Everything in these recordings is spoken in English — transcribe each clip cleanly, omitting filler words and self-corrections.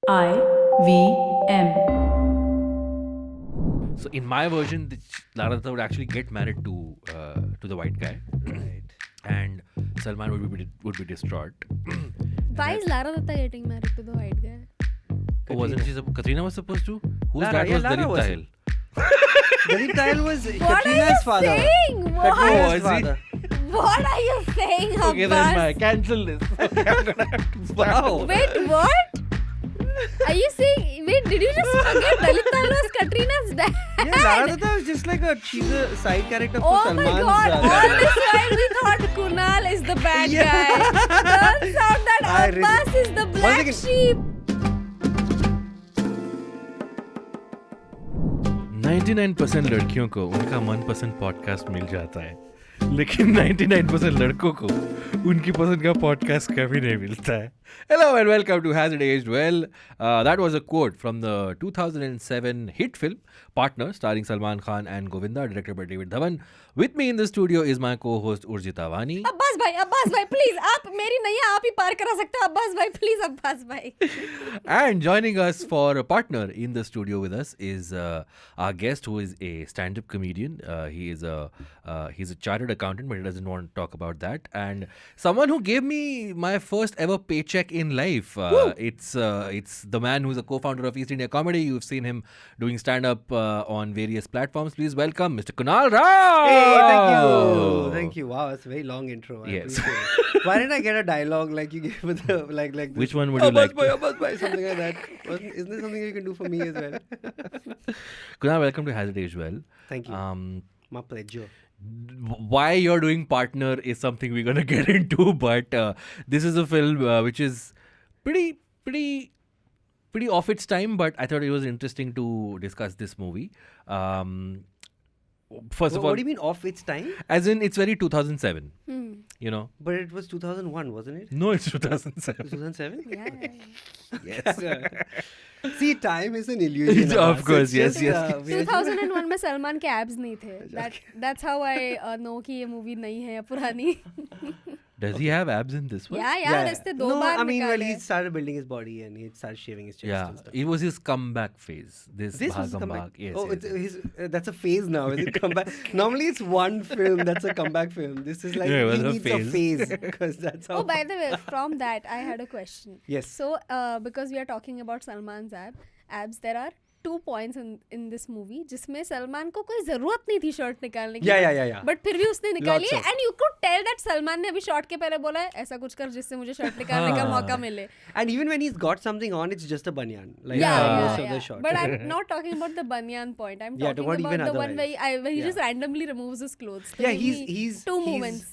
IVM. So in my version, Lara Dutta would actually get married to the white guy, Right. and Salman would be distraught. Why is Lara Dutta getting married to the white guy? Oh, wasn't she? Katrina was supposed to. Whose Lara, dad yeah, was Lara David was. Dhawan? David Dhawan was What are Katrina's you father. saying? What? Katrina's is he? father. What are you saying, Okay, then Abbas? cancel this. Okay, I'm gonna have to Wow. Wait, what? Are you saying? Wait, did you just forget Dalit Dhawan was Katrina's dad? Yeah, Lara Dutta was just like she's a side character for Oh Salman's my god, all this while we thought Kunal is the bad guy. Turns out that I really- Abbas is the black second. sheep. 99% लड़कियों को उनका मनपसंद podcast मिल जाता है, लेकिन 99% लड़कों को उनकी पसंद का पॉडकास्ट कभी नहीं मिलता है. Hello and welcome to Has It Aged Well. That was a quote from the 2007 hit film Partner, starring Salman Khan and Govinda, directed by David Dhawan. With me in the studio is my co-host Urjita. Abbas भाई please आप मेरी नैया आप ही पार करा सकते हो. अब्बास भाई please Abbas भाई. And joining us for a partner in the studio with us is our guest, who is a stand-up comedian. He's a chartered accountant, but he doesn't want to talk about that. And someone who gave me my first ever paycheck in life. It's the man who's a co-founder of East India Comedy. You've seen him doing stand-up on various platforms. Please welcome Mr. Kunal Rao. Hey, thank you. Wow, that's a very long intro. I Yes. appreciate it. Why didn't I get a dialogue like you gave with the like this? Which one would you like? Abbas bhai, something like that. Isn't there something you can do for me as well? Kunal, welcome to Has It Aged Well. Thank you. My pleasure. Why you're doing Partner is something we're going to get into, but this is a film which is pretty off its time, but I thought it was interesting to discuss this movie. First of all, What do you mean off its time? as in it's very 2007, you know. But it was 2001, wasn't it? No, it's 2007. 2007? Yeah. Yes. See, time is an illusion. Of Abbas. course, It's yes. just, we are- 2001 में सलमान के abs नहीं थे. That's how I know कि ये movie नहीं है पुरानी. Does he have abs in this one? Yeah, यार इसने दो No, bar I mean, well, he निकाले. started building his body and he started shaving his chest Yeah, and stuff. it was his comeback phase. This This was Bhagam comeback. Bhag. Yes, Oh, yes, it's, yes. that's a phase now. Is it comeback? Normally, it's one film that's a comeback film. This is like Yeah, it was he a needs phase. a phase because that's how. Oh, by the way, from that, I had a question. Yes. So, because we are talking about Salman's abs, there are 2 points in this movie जिसमें सलमान को कोई जरूरत नहीं थी shirt निकालने की. Yeah. But फिर भी उसने निकाली Lots है. of. And you could tell that Salman ने अभी शॉट के पहले बोला है ऐसा कुछ कर जिससे मुझे शर्ट निकालने का मौका मिले. And even when he's got something on, it's just a banyan. Like Yeah. most of the shot. But I'm not talking about the banyan point. I'm Yeah, talking what about even the one otherwise. where he Yeah. just randomly removes his clothes. Yeah, To me, he's two moments.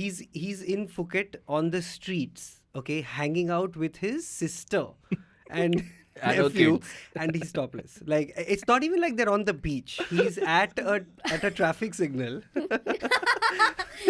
He's in Phuket on the streets, okay, hanging out with his sister and Adult nephew, kids. and he's topless. Like it's not even like they're on the beach. He's at a traffic signal.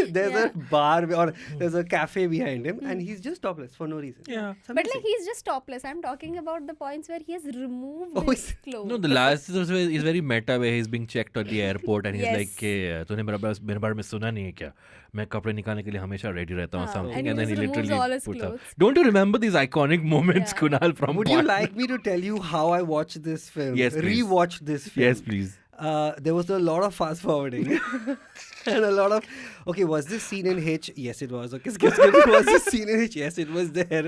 There's a bar or there's a cafe behind him, and he's just topless for no reason. Yeah. It's But like amazing. he's just topless. I'm talking about the points where he has removed Oh, his is- clothes. No, the last is very meta, where he's being checked at the airport and he's Yes. like, "के तूने मेरे बारे में सुना नहीं है क्या? मैं कपड़े निकालने के लिए हमेशा ready रहता हूँ." हाँ, Something, and he and then he just removes literally all his puts up. clothes. Don't you remember these iconic moments, Yeah. Kunal? From Would you Part- like me to tell you how I watched this film? Yes, please. Rewatch this film. Yes, please. There was a lot of fast forwarding and a lot of was this scene in Hitch? Yes, it was. Okay, was this scene in Hitch? Yes, it was there.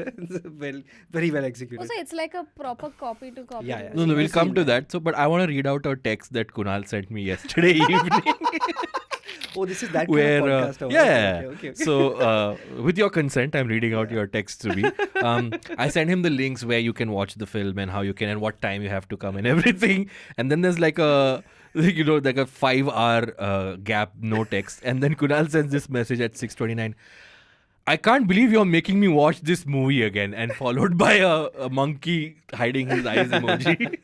Very well executed. Also, it's like a proper copy to copy. Yeah. No, we'll I've come seen to that. that. So, but I want to read out a text that Kunal sent me yesterday evening. Oh, this is that Where kind of podcast. or what? yeah, Okay. So with your consent, I'm reading out your text to me. I sent him the links where you can watch the film and how you can and what time you have to come and everything. And then there's like a 5-hour gap, no text. And then Kunal sends this message at 6:29. I can't believe you're making me watch this movie again, and followed by a monkey hiding his eyes emoji.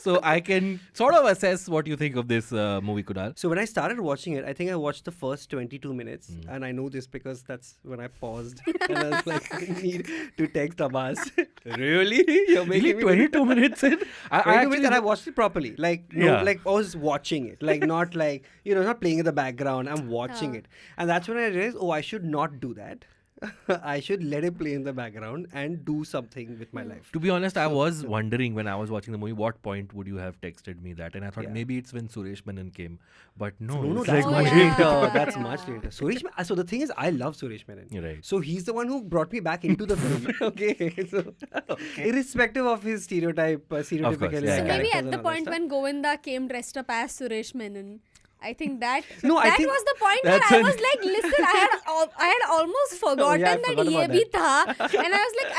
So I can sort of assess what you think of this movie, Kunal. So when I started watching it, I think I watched the first 22 minutes, and I know this because that's when I paused and I was like, I need to text Abbas. Really? You're Really, making me 22 minutes in? 22 minutes and I watched it properly. Like, Yeah. like I was watching it. Like, not like, not playing in the background. I'm watching it. And that's when I realized, I should not do that. I should let it play in the background and do something with my life. To be honest, I was wondering when I was watching the movie, what point would you have texted me that? And I thought Yeah. maybe it's when Suresh Menon came. But no, No, it's that's Oh, much yeah. later. That's Yeah. much later. So the thing is, I love Suresh Menon. You're right. So he's the one who brought me back into the film. Okay. So irrespective of his stereotypical yeah. So maybe characters at and the all that point stuff. when Govinda came dressed up as Suresh Menon, I think that No, I that think was the point where that's I when- was like, listen, I had almost forgotten I that forgot ये about भी था, and I was like,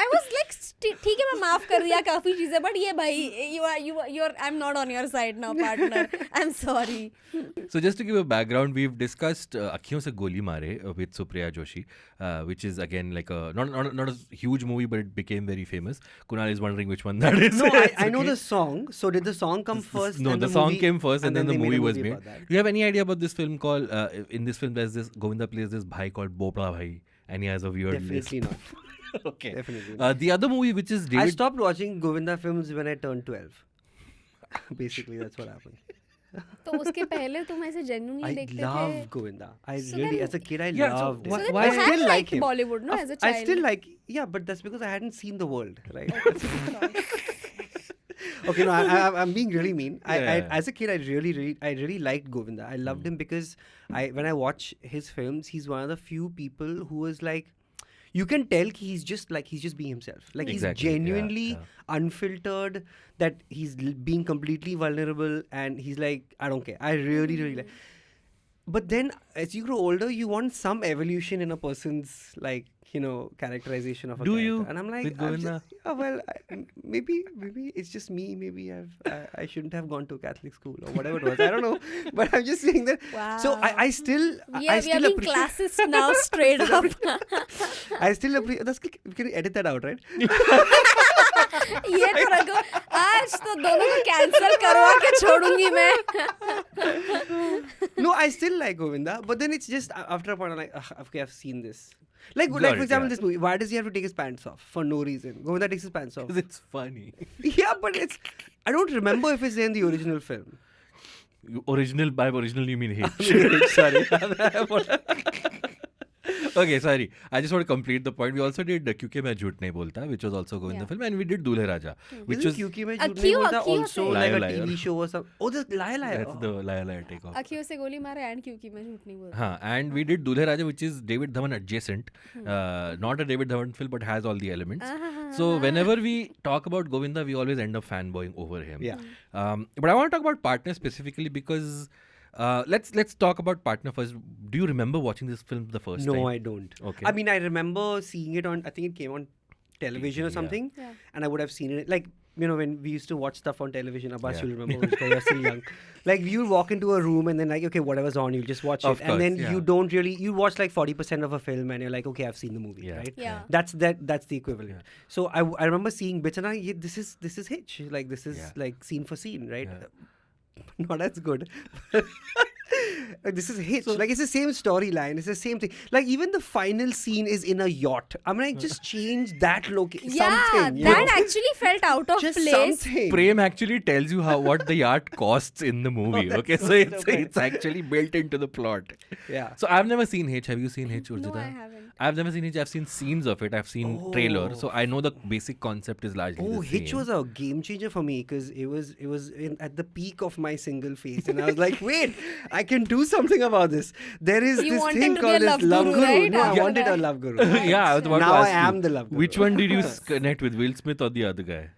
ठीक है मैं माफ कर दिया काफी चीजें, but ये भाई I'm not on your side now, partner. I'm sorry. So just to give a background, we've discussed Akhiyon Se Goli Mare with Supriya Joshi, which is again like a not a huge movie, but it became very famous. Kunal is wondering which one that is. No, It's I know okay. the song. So did the song come first? No, and the song movie- came first, and then the they movie a was movie made. about that. Do you have any idea about this film called? In this film, there's this Govinda plays this bhai called Bopla Bhai, and he has a weird Definitely lisp. not. Okay. Definitely not. The other movie, which is I David. stopped watching Govinda films when I turned 12. Basically, that's what happened. तो उसके पहले तुम ऐसे genuinely I देखते love थे. Govinda. I So really, then- as a kid, I Yeah, so loved why- it. So then why- you I had still like liked him. Bollywood, no, as a child. I still like, yeah, but that's because I hadn't seen the world, right? Okay, no, I'm being really mean. Yeah. As a kid, I really liked Govinda. I loved him because when I watch his films, he's one of the few people who is like, you can tell he's just being himself. Like Exactly, he's yeah, genuinely yeah. unfiltered. That he's being completely vulnerable, and he's like, I don't care. I really like. But then, as you grow older, you want some evolution in a person's characterization of a Do character. you And I'm like, with I'm Govinda? just, yeah, well, maybe it's just me. Maybe I shouldn't have gone to a Catholic school or whatever it was. I don't know. But I'm just saying that. So I still We I are still being appreciate. classist now, straight up. I still appreciate. Can you edit that out, right? ये तो रखो, आज तो दोनों को cancel करवा के छोड़ूंगी मैं. No, I still like Govinda, but then it's just after a point I'm like, okay, I've seen this. Like Got for it, example, yeah. this movie. Why does he have to take his pants off for no reason? Govinda takes his pants off. Because it's funny. Yeah, but I don't remember if it's there in the original film. By original, you mean Hitch. Sorry. Okay, sorry. I just want to complete the point. We also did Kyunki Main Jhoot Nahi Bolta, which was also Govinda Yeah. film, and we did Dulhe Raja, which was Kyunki Main Akhiyo, Jhoot Nahi Bolta Akhiyo also से. like a Liar, TV liar. show or something. Oh, the Liar Liar. that's the Liar takeoff. अखियों से गोली मारे and क्योंकि मैं झूठ नहीं बोलती. And we did Dulhe Raja, which is David Dhawan adjacent. Not a David Dhawan film, but has all the elements. So whenever we talk about Govinda, we always end up fanboying over him. Yeah. But I want to talk about Partner specifically because let's talk about Partner first. Do you remember watching this film the first time? No, I don't. Okay. I mean, I remember seeing it on. I think it came on television or Yeah. something, Yeah. and I would have seen it like. When we used to watch stuff on television, Abbas, Yeah. you'll remember because you're still young. Like you'll walk into a room and then like, okay, whatever's on, you'll just watch Of it. course, And then yeah. you don't really, you watch like 40% of a film and you're like, okay, I've seen the movie, Yeah. right? Yeah. That's the equivalent. Yeah. So I remember seeing bits and this is Hitch. Like this is Yeah. like scene for scene, right? Yeah. Not as good. Like, this is Hitch. Like it's the same storyline. It's the same thing. Like even the final scene is in a yacht. I'm like, just change that location. Yeah, something. you that know? actually felt out of Just place. something. Prem actually tells you what the yacht costs in the movie. that's Okay, so so it's stupid. actually built into the plot. Yeah. So I've never seen Hitch. Have you seen Hitch, Urjita? No, I haven't. I've never seen Hitch. I've seen scenes of it. I've seen trailer. So I know the basic concept is largely Oh, the Hitch same. was a game changer for me because it was at the peak of my single phase, and I was like, wait, I can do something about this. There is You this wanted thing to be called a this love guru, right? No, I After wanted a that. love guru. Yeah, I was about Now to I ask am you. the love guru. Which one did you connect with, Will Smith or the other guy?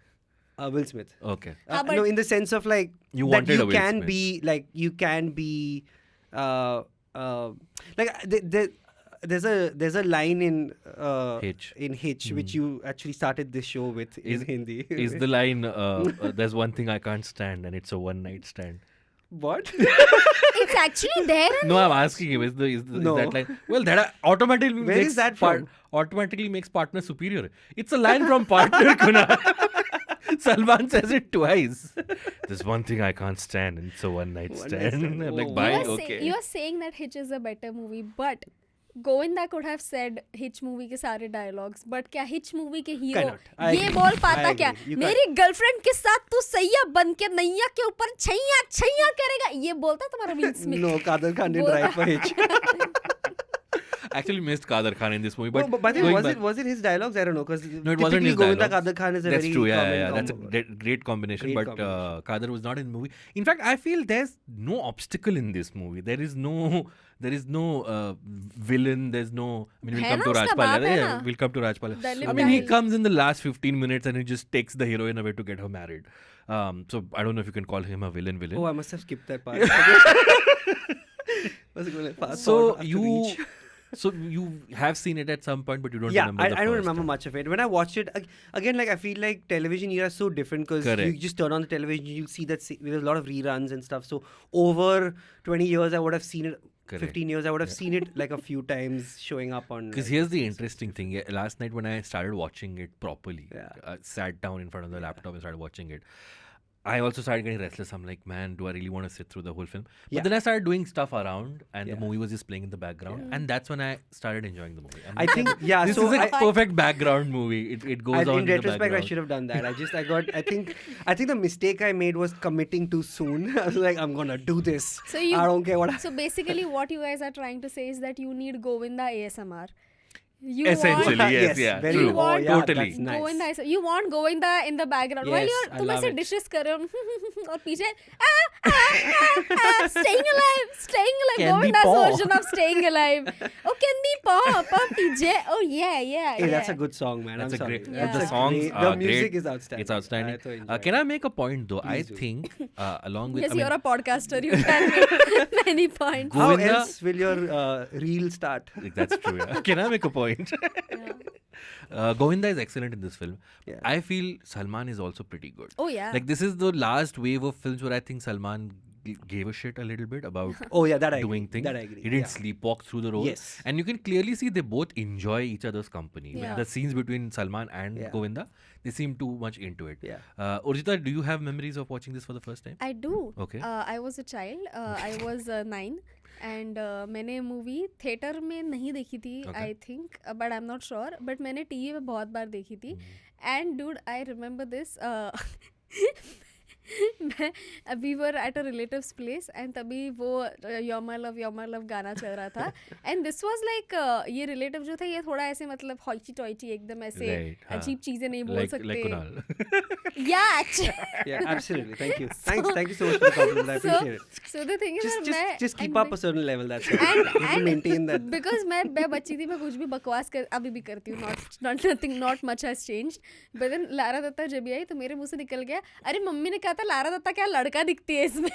Will Smith. Okay. Ah, No, in the sense of like You that wanted you a Will can Smith. be like you can be, there's a line in Hitch. which you actually started this show with in Hindi. Is the line, there's one thing I can't stand and it's a one night stand. what? It's actually there. No, I'm asking him, is No. that line? Well, that automatically Where makes is that from? automatically makes Partner superior. It's a line from Partner, Kunal. Salman says it twice. There's one thing I can't stand and it's a one night One night stand. stand. I'm like, Oh. bye, You okay. are saying that Hitch is a better movie, but Govinda could have said Hitch movie के सारे dialogues, but क्या Hitch movie के hero Cannot. I ये agree. बोल पाता I क्या? agree. You मेरी girlfriend के साथ तू सैया बन के नैया के ऊपर छैया छैया करेगा, ये बोलता तुम्हारा Will Smith. No, Kadir Khan didn't Both- write for Hitch. Actually missed Kader Khan in this movie. But But by the way, going back- was it his dialogues? I don't know, because No, it wasn't his Govinda dialogues. Kader Khan is a That's very true. Yeah, common yeah. That's a combo. great combination. Great But combination. Kader was not in the movie. In fact, I feel there's no obstacle in this movie. There is no villain. There's no. I mean, we'll है come ना, to उसका Rajpal. बाप है Yeah, ना? we'll come to Rajpal. Dalit I mean, he Dhawan. comes in the last 15 minutes and he just takes the heroine away to get her married. So I don't know if you can call him a villain. Oh, I must have skipped that part. Was it going fast So forward after you. Reach? So you have seen it at some point, but you don't Yeah, remember the I don't first remember time. much of it. When I watched it, again, like I feel like television era is so different, because you Correct. just turn on the television, you see that there's a lot of reruns and stuff. So over 20 years, I would have seen it. Correct. 15 years, I would have seen it like a few times showing up on. Because like, here's the interesting thing. Yeah, last night when I started watching it properly, Yeah. sat down in front of the laptop and started watching it, I also started getting restless. I'm like, man, do I really want to sit through the whole film? But Yeah. then I started doing stuff around, and Yeah. the movie was just playing in the background, and that's when I started enjoying the movie. I think, yeah. This so is a I, perfect background movie. It goes on in in the retrospect, I background. should have done that. I think the mistake I made was committing too soon. I was like, I'm gonna do this. So you- I don't care what. So basically, what you guys are trying to say is that you need Govinda ASMR. You Essentially, want, yes, Yes, yeah, very- true. You want- yeah, Totally. that's nice. Govinda ASMR. You want Govinda in the background while Yes, you're I तुम love ऐसे it. dishes कर रहे हो और पीछे staying alive. Candy Govinda's paw. version of staying alive. Oh, candy paw, PJ. Oh yeah. Hey, that's a good song, man. That's I'm a sorry. great. Yeah. That's The a songs great- are the music great. is outstanding. It's outstanding. I so enjoyed Can it. I make a point though? I Please do. think along with Yes, I mean, you're a podcaster. You can make many points. How Govinda- else will your reel start? that's true. Yeah. Can I make a point? Yeah. Govinda is excellent in this film. Yeah. I feel Salman is also pretty good. Oh yeah. Like this is the last wave of films where I think Salman gave a shit a little bit about Oh yeah, that I doing agree. things. That I agree. He didn't Yeah. sleepwalk through the role. Yes. And you can clearly see they both enjoy each other's company. Yeah. The scenes between Salman and Yeah. Govinda, they seem too much into it. Yeah. Urjita, do you have memories of watching this for the first time? I do. Okay. I was a child. I was 9 and मैंने movie theatre में नहीं देखी थी Okay. I think but I am not sure but मैंने TV में बहुत बार देखी थी and dude I remember this we were at a relatives place and तभी वो योर माय लव गाना चल रहा था एंड दिस वाज लाइक ये रिलेटिव जो थे ये थोड़ा ऐसे मतलब हॉइची टॉइची एकदम ऐसे Right, हाँ. अजीब चीजें नहीं बोल Like सकते Kunal. या actually Yeah, absolutely. Thank you. Thank you so much for the compliment. I appreciate it. so the thing is Just keep up a certain level. That's it. and You have to maintain that. because मैं बच्ची थी मैं कुछ भी बकवास कर अभी भी करती हूँ not much has changed but then Lara Dutta जब भी आई तो मेरे मुंह से निकल गया अरे मम्मी ने कहा था लारा दत्ता क्या लड़का दिखती है इसमें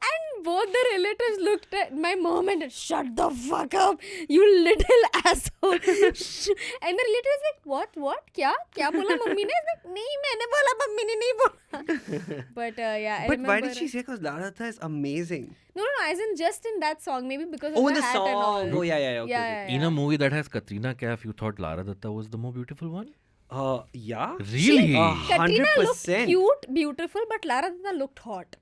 and both the relatives looked at my mom and shut the fuck up you little asshole and the relative was like what क्या बोला मम्मी ने like, नहीं मैंने बोला मम्मी ने नहीं बोला but yeah I But remember why did she say? Because Lara Dutta is amazing. no as in just in that song maybe because of Oh, the in the hat and all. song. Oh yeah. Okay. Yeah, okay. In a movie that has Katrina Kaif, you thought Lara Dutta was the more beautiful one? Yeah. Really? Katrina looked 100%. cute, beautiful, but Lara Dutta looked hot.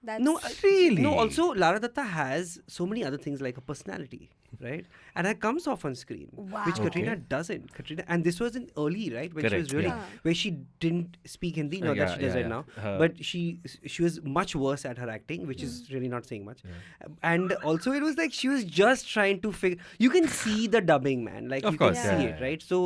That's No, Really? No, also Lara Dutta has so many other things like a personality, right? And that comes off on screen, Wow. which Katrina Okay. doesn't. Katrina, and this was in early, right, when she Correct, was really, yeah. where she didn't speak Hindi. Not that she does right now, but she was much worse at her acting, which is really not saying much. And also, it was like she was just trying to figure. You can see the dubbing, man. Like Of you course, can see yeah. it, right? So.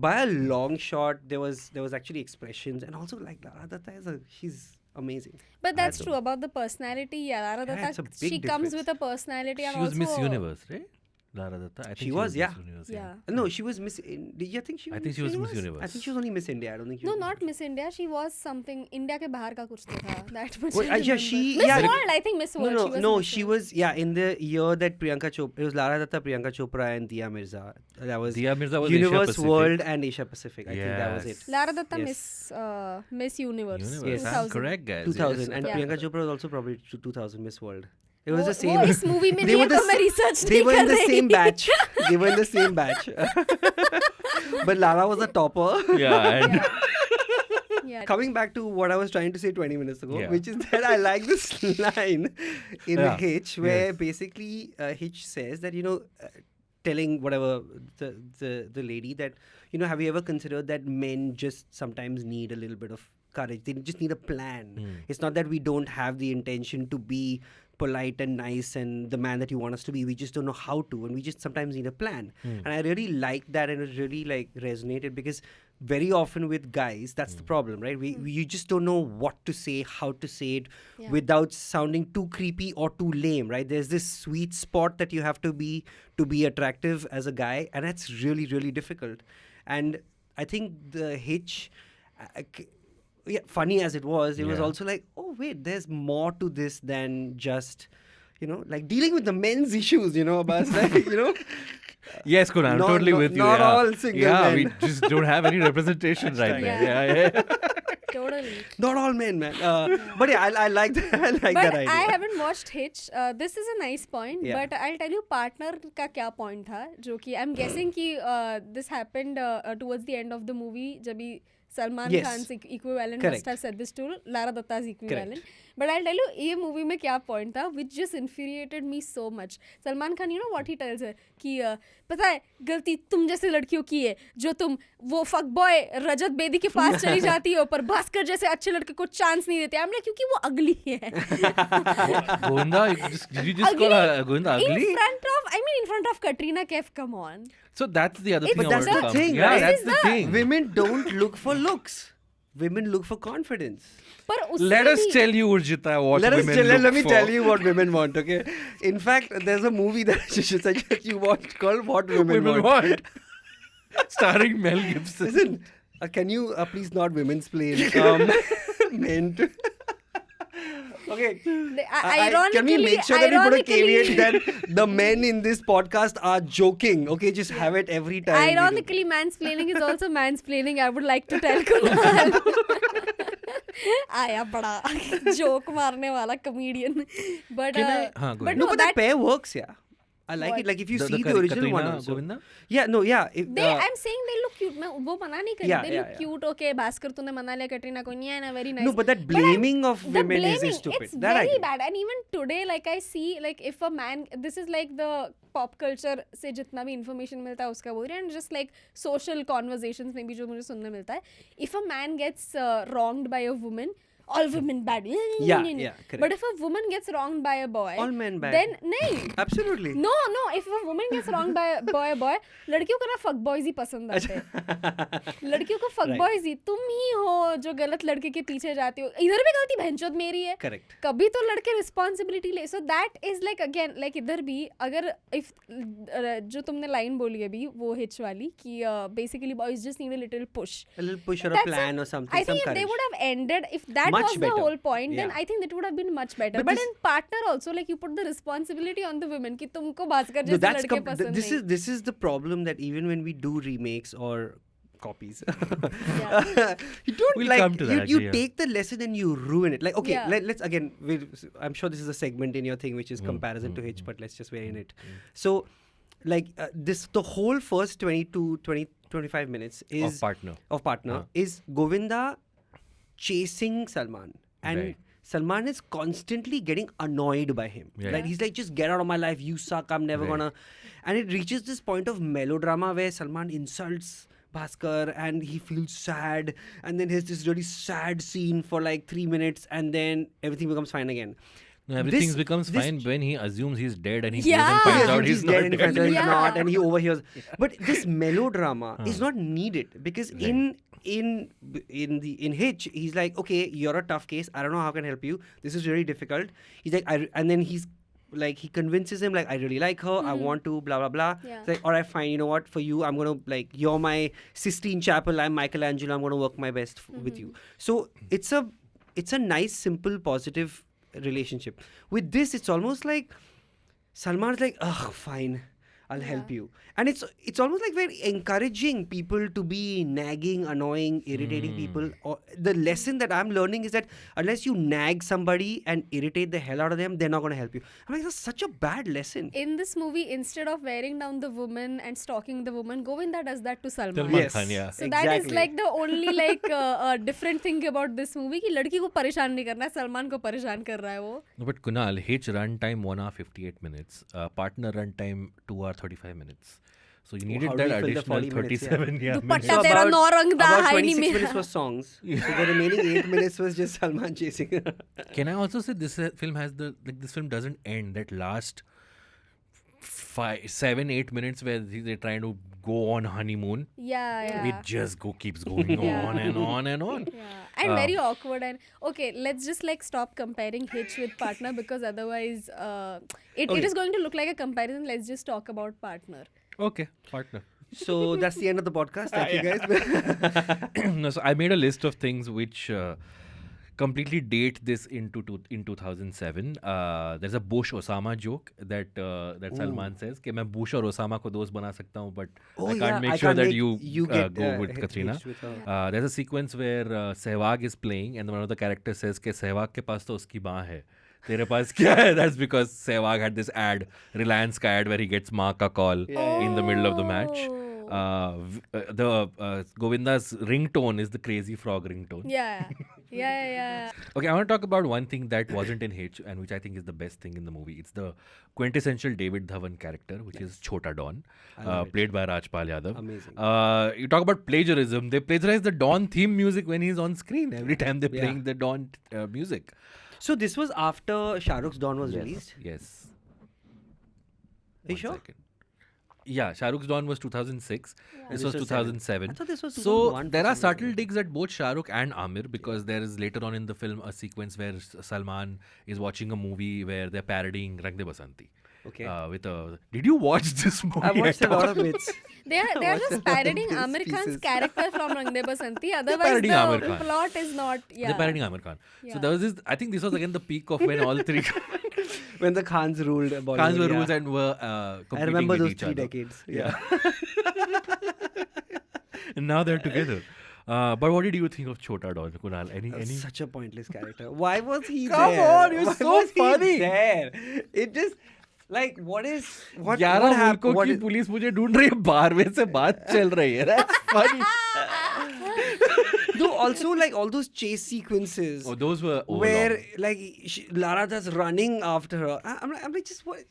By a long shot, there was actually expressions, and also like Lara Dutta she's amazing. But that's true about the personality. Yeah, Lara Yeah, it's a Dutta, big she comes difference. with a personality and She was also Miss Universe, right? Lara Dutta. I think She was, yeah. Miss Universe, Yeah. No, she was Miss. Did you think she? I think she was Miss Universe. I think she was only Miss India. I don't think she No, was not Miss India. She was something India के बाहर का कुछ तो था. That much. Well, I yeah, remember. she- Miss yeah. World. I think Miss No, World. no, She was Miss World. in the year that Priyanka Chopra. It was Lara Dutta, Priyanka Chopra, and Dia Mirza. That was Dia Mirza was Asia Universe, Pacific. World, and Asia Pacific. I think that was Yes. it. Lara Dutta Yes. Miss Universe. Universe. Yes. I'm correct, guys. 2000, Yes. and Yeah. Priyanka Chopra was also probably 2000 Miss World. It was वो- the same. वो इस movie में They नहीं were है the तो मैं s- research They नहीं were in कर the रही। same batch. They were in the same batch. But Lara was a topper. Yeah, and Yeah. Coming back to what I was trying to say 20 minutes ago, Yeah. which is that I like this line in Yeah. Hitch where Yes. basically Hitch says that, telling whatever the lady that, have you ever considered that men just sometimes need a little bit of courage. They just need a plan. It's not that we don't have the intention to be polite and nice and the man that you want us to be. We just don't know how to, and we just sometimes need a plan. And I really liked that, and it really like resonated, because very often with guys, that's the problem, right? You just don't know what to say, how to say it without sounding too creepy or too lame, right? There's this sweet spot that you have to be attractive as a guy, and that's really, really difficult. And I think the Hitch, funny as it was also like, oh wait, there's more to this than just, like dealing with the men's issues, Abbas, right? Yes, Kunal, I'm totally with you. Not all single men. We just don't have any representation right there. Yeah. Totally. Not all men, man. But yeah, I like that. I like that idea. I haven't watched Hitch. This is a nice point, but I'll tell you partner का क्या point था, जो कि I'm guessing कि this happened towards the end of the movie, जब भी Salman Khan's equivalent must have said this to Lara Dutta's equivalent. But I'll tell you, ये movie में क्या point था, which just infuriated me so much. Salman Khan, you know what he tells her? कि पता है गलती तुम जैसे लड़कियों की है, जो तुम वो fuck boy रजत बेदी के पास चली जाती हो, पर भास्कर जैसे अच्छे लड़के को chance नहीं देते. I'm like, क्योंकि वो ugly है. Govinda, did you just call her Govinda ugly? In front of Katrina, Kaif, come on. So that's the other thing. But that's the thing, yeah, right? that's the thing. Women don't look for looks. Women look for confidence. Let us tell you, Urjita, what women look for. Let me tell you what women want, okay? In fact, there's a movie that I should suggest you watch called What Women Want. Starring Mel Gibson. Listen, can you please not women's play men to... Okay. Can we make sure that we put a caveat that the men in this podcast are joking? Okay, just have it every time. Ironically, mansplaining is also mansplaining. I would like to tell Kunal. आया बड़ा joke मारने वाला comedian. But no, but that pair works, yeah. I like it. Like if you see the original Katrina, one also. Govinda? Yeah, no, yeah. I'm saying they look cute. मैं वो मना नहीं कर रही. They look cute. Okay, Bhaskar तूने मना लिया, Katrina को नहीं है, very nice. No, but that blaming of women is stupid. It's very bad. And even today, like I see, like if a man, this is like the pop culture से जितना भी information मिलता है उसका बोल रही है, and just like social conversations में भी जो मुझे सुनने मिलता है. If a man gets wronged by a woman, all women bad. Correct. But if a woman gets wronged by a boy, all men bad. Then nahi. Absolutely. No. If a woman gets wronged by a boy, लड़कियों को ना fuck boys ही पसंद आते हैं. लड़कियों को fuck boys ही. तुम ही हो जो गलत लड़के के पीछे जाती हो. इधर भी गलती बहनचोद मेरी है. Correct. कभी तो लड़के responsibility ले. So that is like again like इधर भी अगर if जो तुमने line बोली अभी वो Hitch वाली कि basically boys just need a little push. A little push or a plan or something. I think if they would have ended, if that was the whole point, then I think that would have been much better. But in partner also, like you put the responsibility on the women कि तुमको भास्कर जैसे लड़के पसंद नहीं. This is the problem that even when we do remakes or copies, you don't we'll come to that, you take the lesson and you ruin it. Like okay, let's again. I'm sure this is a segment in your thing which is comparison to Hitch, but let's just weigh in it. So, like the whole first 25 minutes is of partner is Govinda chasing Salman, and Salman is constantly getting annoyed by him. Like he's like, just get out of my life, you suck, I'm never gonna. And it reaches this point of melodrama where Salman insults Bhaskar and he feels sad, and then there's this really sad scene for like 3 minutes, and then everything becomes fine again. No, everything becomes fine when he assumes he's dead and he goes and finds out he's dead. Not and he finds out he's not, and he overhears. But this melodrama is not needed because in Hitch, he's like, okay, you're a tough case. I don't know how I can help you. This is really difficult. He's like, and then he's like, he convinces him like, I really like her. I want to, blah blah blah. It's like, all right, fine. You know what? For you, I'm gonna like, you're my Sistine Chapel. I'm Michelangelo. I'm gonna work my best with you. So it's a nice, simple, positive relationship. With this, it's almost like Salman's like, ugh, fine, I'll help you. And it's almost like we're encouraging people to be nagging, annoying, irritating people. Or the lesson that I'm learning is that unless you nag somebody and irritate the hell out of them, they're not going to help you. I'm like, that's such a bad lesson. In this movie, instead of wearing down the woman and stalking the woman, Govinda does that to Salman. Yes. So exactly. That is like the only like different thing about this movie कि लड़की को परेशान नहीं करना है, सलमान को परेशान कर रहा है वो. No, but Kunal, Hitch run time 1 hour 58 minutes, partner run time 2 hour 35 minutes. So you needed how do that we fill the additional 40 minutes, yeah. 37 minutes. Dupatta tera no rang da about hai nahi 26 mera. minutes was songs. So the remaining 8 minutes was just Salman chasing her. Can I also say this film has this film doesn't end. That last 7-8 minutes where they're trying to go on honeymoon, Yeah. it just keeps going Yeah. on and on and on. Yeah, and very awkward. And okay, let's just like stop comparing Hitch with Partner, because otherwise it is going to look like a comparison. Let's just talk about Partner. Okay, Partner. So that's the end of the podcast. Thank you guys. No, so I made a list of things which completely date this in 2007. There's a Bush Osama joke that Salman says कि मैं Bush और Osama को दोस्त बना सकता हूँ, but I can't make sure that you go with Katrina. There's a sequence where Sehwag is playing and one of the characters says कि Sehwag के पास तो उसकी माँ है, तेरे पास क्या है? That's because Sehwag had this ad, Reliance का ad, where he gets माँ का call in the middle of the match. Govinda's ringtone is the Crazy Frog ringtone. Yeah. Okay, I want to talk about one thing that wasn't in Hitch and which I think is the best thing in the movie. It's the quintessential David Dhawan character, which is Chota Don, played by Rajpal Yadav. Amazing. You talk about plagiarism. They plagiarize the Don theme music when he's on screen. Every time they're playing the Don music. So this was after Shah Rukh's Dawn was released? Yes. Are you sure? Yeah, Shah Rukh's Dawn was 2006. This was 2007. I thought this was So 2001. there are subtle digs at both Shah Rukh and Amir, because there is later on in the film a sequence where Salman is watching a movie where they're parodying Rang De Basanti. Okay. Did you watch this movie? I watched a lot of bits. They are just parodying bits, Amir Khan's pieces. character from Rang De Basanti. Otherwise, parodying Amir the Khan. plot is not. Yeah. They're parodying Amir Khan. So Yeah. there was this. I think this was again the peak of when all three When the Khans ruled Bollywood. Khans were yeah. rules and were I competing remember with those each 3 other. decades. Yeah. And now they're together. But what did you think of Chota Don, Kunal? Any? Such a pointless character. Why was he Come there? on, you're Why so was he funny. there? It just like what 11 मुल्कों की police मुझे ढूंढ रही है, 12वें से बात चल रही है. That's funny. Though also like all those chase sequences. Oh, those were where long. like Lara Dutta's running after her. I'm like just what?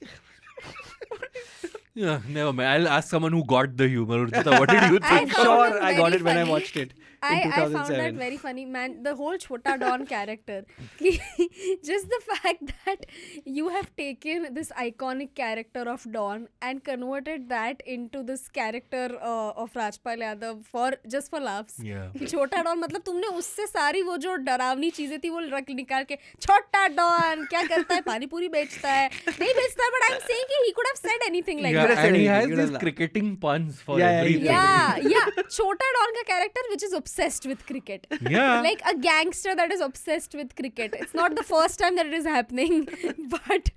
Yeah, never mind. I'll ask someone who got the humor. Urjita, what did you I think? found Sure, it I very got it when I funny. watched it. I in found 2007. that very funny, man. The whole Chota Don character. Just the fact that you have taken this iconic character of Don and converted that into this character of Rajpal Yadav for laughs. Yeah. कि छोटा don मतलब तुमने उससे सारी वो जो डरावनी चीजें थी वो निकाल के छोटा डॉन क्या करता है, पानी पूरी बेचता है, नहीं बेचता है, but I'm saying कि he could have said anything like Yeah, could have and said he anything, has you could these have cricketing puns for Yeah, everything. yeah. Chota Don ka character which is obsessed with cricket. Yeah. Like a gangster that is obsessed with cricket. It's not the first time that it is happening, but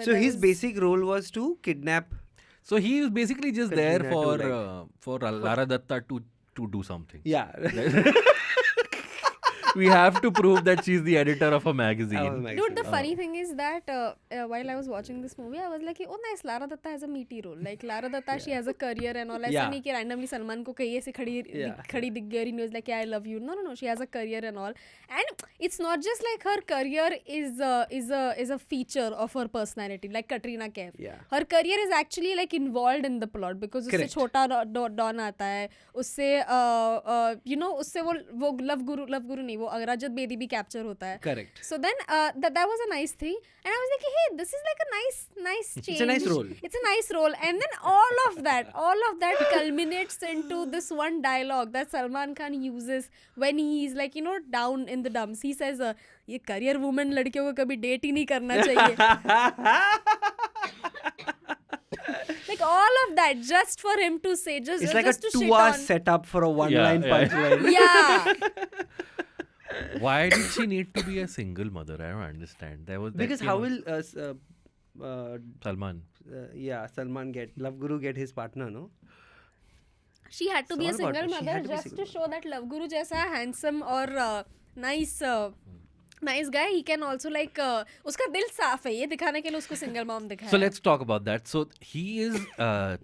So that his was- basic role was to kidnap. So he is basically just there Katrina for Lara Dutta to do something. Yeah. We have to prove that she's the editor of a magazine. Dude, the funny thing is that while I was watching this movie, I was like, oh nice, Lara Dutta has a meaty role. Like Lara Dutta, she has a career and all. ऐसा Yeah. नहीं कि randomly Salman को कहीं ऐसे खड़ी दिख गई और he was like, yeah, I love you. No, she has a career and all. And it's not just like her career is a feature of her personality, like Katrina Kaif. Yeah. Her career is actually like involved in the plot because उससे Correct. छोटा don आता है, उससे उससे वो love गुरु नहीं, वो रजत बेदी भी कैप्चर होता है. Correct. So then that was a nice thing, and I was like, hey, this is like a nice change. It's a nice role. It's a nice role, and then all of that culminates into this one dialogue that Salman Khan uses when he's like down in the dumps. He says, ये career woman लड़कियों को कभी date ही नहीं करना चाहिए. Like all of that just for him to say, It's like a just to shit 2-hour on. setup for a one-line punchline. Yeah. Why did she need to be a single mother? I don't understand. Because how will Salman? Salman Love Guru get his partner? No. She had to be a It's all about- single she mother had to be just single to show that Love Guru जैसा handsome और nice guy, he can also like उसका दिल साफ है, ये दिखाने के लिए उसको single mom दिखाया. So let's talk about that. So he is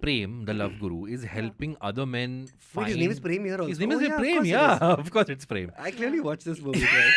Prem, the love guru, is helping other men find. Wait, his name is Prem here also. His name is Oh, yeah, of Prem. course it Yeah, is. of course it's Prem. I clearly watched this movie. Right?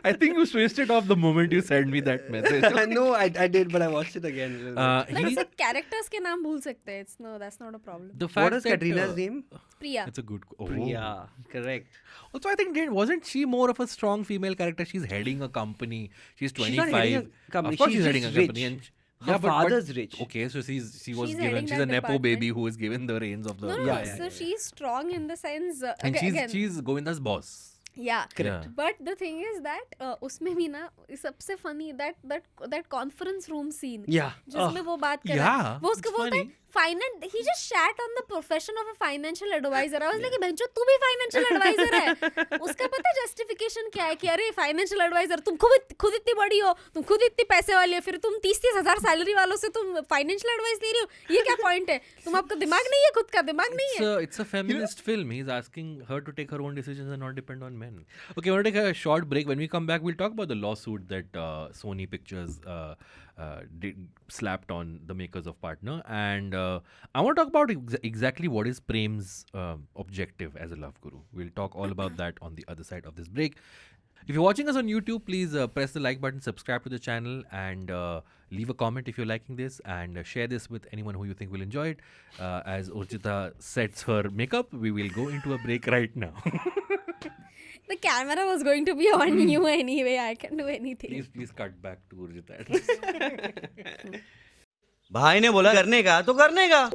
I think you switched it off the moment you sent me that message. No, I did, but I watched it again. a little bit. Like He- सब characters के नाम भूल सकते हैं. That's not a problem. the fact What is that, Katrina's name? Priya. It's a good. Oh. Priya. Correct. Also, I think wasn't she more of a strong female character? She's heading a company. She's 25. She's not heading a company. Of course, She's she's heading a just company. rich. And Her father's rich. Okay, so she was She's given. heading She's that a nepo department. baby who is given the reins of the. No. Yeah. So she's strong in the sense. And again, she's Govinda's boss. yeah. Correct. Yeah. But the thing is that उसमें भी ना सबसे funny that conference room scene. Yeah. जिसमें वो बात कर रहा Yeah, है वो उसको it's बोलता है funny. finance he just shat on the profession of a financial advisor. I was like बहनचो तू भी financial advisor है. उसका पता है justification क्या है कि अरे financial advisor तुम खुद इतनी बड़ी हो, तुम खुद इतनी पैसे वाली हो, फिर तुम 30 हज़ार सैलरी वालों से तुम financial advice ले रही हो, ये क्या point है? तुम आपका दिमाग नहीं है, खुद का दिमाग नहीं है. It's a feminist film. He's asking her to take her own decisions and not depend on men. Okay, we're going to take a short break. When we come back, we'll talk about the lawsuit that Sony Pictures slapped on the makers of Partner. And I want to talk about exactly what is Prem's objective as a love guru. We'll talk all about that on the other side of this break. If you're watching us on YouTube, please press the like button, subscribe to the channel, and leave a comment if you're liking this, and share this with anyone who you think will enjoy it. As Urjita sets her makeup, we will go into a break right now. The camera was going to be on you anyway. I can do anything. Please cut back to Urjita. भाई ने बोला करने का तो करने का.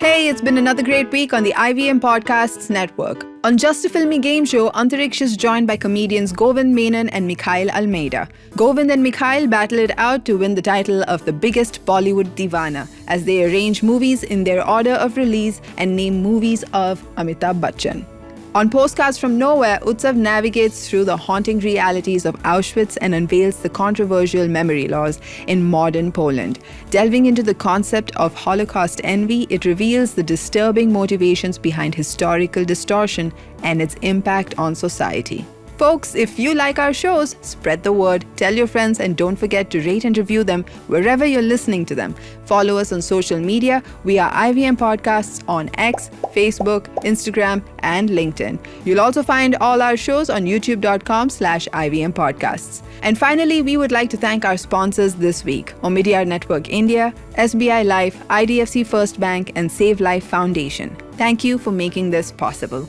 Hey, it's been another great week on the IVM Podcasts Network. On Just a Filmy Game Show, Antariksh is joined by comedians Govind Menon and Mikhail Almeida. Govind and Mikhail battle it out to win the title of the biggest Bollywood divana as they arrange movies in their order of release and name movies of Amitabh Bachchan. On Postcards from Nowhere, Utsav navigates through the haunting realities of Auschwitz and unveils the controversial memory laws in modern Poland. Delving into the concept of Holocaust envy, it reveals the disturbing motivations behind historical distortion and its impact on society. Folks, if you like our shows, spread the word, tell your friends, and don't forget to rate and review them wherever you're listening to them. Follow us on social media. We are IVM Podcasts on X, Facebook, Instagram, and LinkedIn. You'll also find all our shows on youtube.com/IVM Podcasts. And finally, we would like to thank our sponsors this week: Omidyar Network India, SBI Life, IDFC First Bank, and Save Life Foundation. Thank you for making this possible.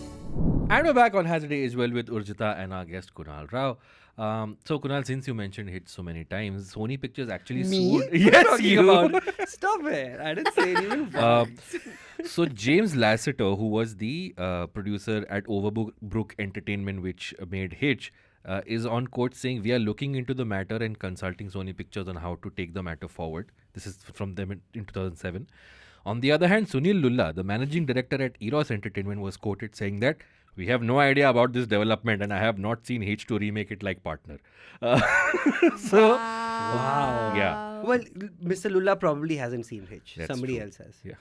And we're back on Has a Day Is Well with Urjita and our guest Kunal Rao. So Kunal, since you mentioned Hitch so many times, Sony Pictures actually sued. Yes, you. Stop it. I didn't say it even once. So James Lasseter, who was the producer at Overbrook Entertainment, which made Hitch, is on court saying, we are looking into the matter and consulting Sony Pictures on how to take the matter forward. This is from them in 2007. On the other hand, Sunil Lulla, the managing director at Eros Entertainment, was quoted saying that, we have no idea about this development and I have not seen Hitch to remake it like Partner. So, Wow. yeah. Well, Mr. Lulla probably hasn't seen Hitch. That's Somebody true. else has. Yeah.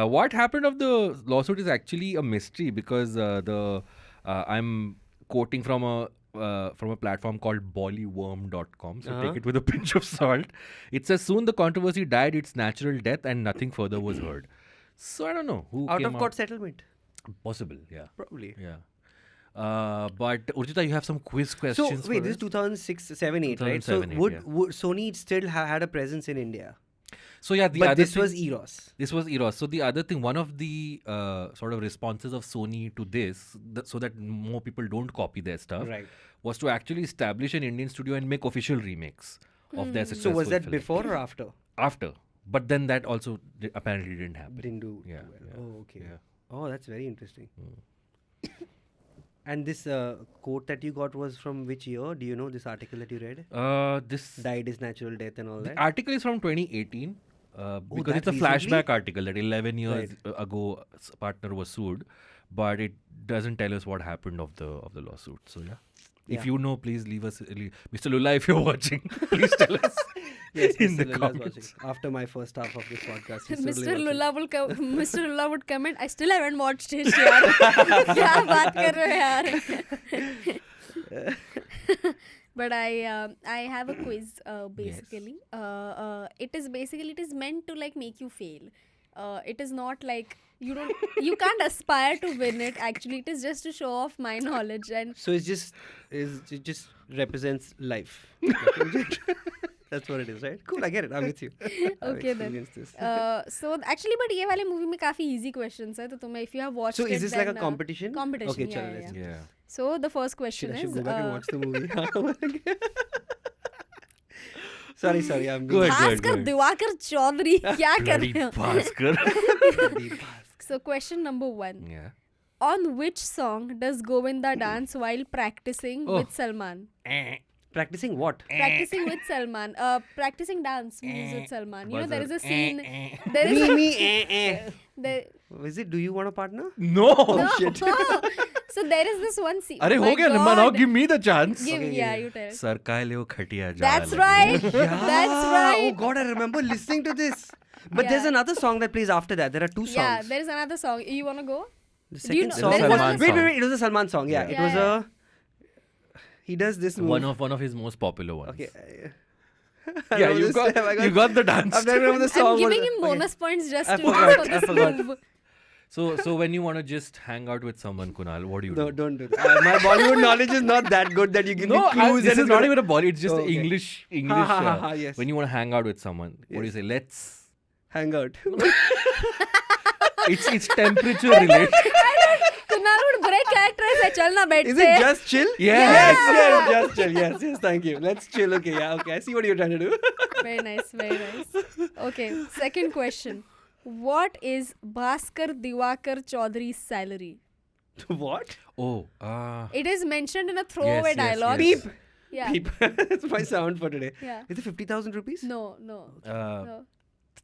What happened of the lawsuit is actually a mystery because I'm quoting from a platform called bollyworm.com. So take it with a pinch of salt. It says, soon the controversy died its natural death and nothing further was heard. So I don't know who Out came of court settlement. Possible, yeah. Probably. Yeah. But Urjita, you have some quiz questions. So, wait, for this is us? 2006, 7, 8, right? So, 2007, 8, would Sony still had a presence in India? So yeah, the But other this thing, was Eros. This was Eros. So the other thing, one of the sort of responses of Sony to this, so that more people don't copy their stuff, Right. was to actually establish an Indian studio and make official remakes of their successful So, was that film. before or after? After. But then that also apparently didn't happen. Didn't do Yeah, well. yeah, Oh, okay. yeah. Oh, that's very interesting. And this quote that you got was from which year? Do you know this article that you read? This Died his natural death and all the that? article is from 2018 because that it's a recently? flashback article that 11 years ago Partner was sued, but it doesn't tell us what happened of the lawsuit. So yeah. If you know, please leave us, Mr. Lulla, if you're watching, please tell us Yes, in the Mr. Lulla's comments. watching. After my first half of this podcast, he's Mr. totally Lulla will Mr. Lulla would comment, I still haven't watched it यार. क्या बात कर रहे हो यार? But I have a quiz basically. It is meant to like make you fail. It is not like You can't aspire to win it. Actually, it is just to show off my knowledge. And So it just represents life. That's what it is, right? Cool, I get it. I'm with you. I've Okay then. experienced this. So actually, but ये वाले movie में काफी easy questions है. तो तुम्हें if you have watched So it, is this like a then, competition? Competition. Okay, yeah, chalo, yeah, let's yeah. Yeah. So the first question I is. should go back and watch the movie. Sorry, I'm Good. Bhaskar Diwakar Chaudhary क्या कर Bloody रहे हो? Bhaskar. So question number 1. Yeah. On which song does Govinda dance while practicing with Salman? Practicing what? Practicing with Salman. Practicing dance moves with Salman. You know there is a scene. There is Me. there, Is it Do You Want a Partner? No. Shit. so there is this one scene. अरे Oh हो my गया लंबा now God. give me the chance. Give, Okay, yeah, yeah. you tell. Sir का ले वो खटिया जा That's लगे। right. Yeah. That's Oh right. God, I remember listening to this. But Yeah. there's another song that plays after that. There are two songs. Yeah, there is another song. You wanna go? The Do you second know- song there is was Salman wait, song. it was a Salman song. Yeah, Yeah. it was Yeah, He does this move. One of his most popular ones. Okay. Yeah, you got the dance. I've never remember the song. I'm giving was- him okay. bonus points just I to forgot, for I this forgot. move. So when you want to just hang out with someone, Kunal, what do you No, do? don't do that. My Bollywood knowledge is not that good that you give me clues. This and is it's not gonna- even a Bollywood. It's just Oh, okay. English. Yes. When you want to hang out with someone, what do you say? Let's. Hang out. It's temperature related. Kunal would break characters. है चलना बैठते Is it just chill? Yes. Yes, just chill. Yes, thank you. Let's chill. Okay, yeah, okay. I see what you're trying to do. Very nice, very nice. Okay, second question. What is Bhaskar Diwakar Chaudhary's salary? What? Oh. It is mentioned in a throwaway Yes, yes, dialogue. yes. Beep. Yeah. Beep. That's my sound for today. Yeah. Is it 50,000 rupees? No.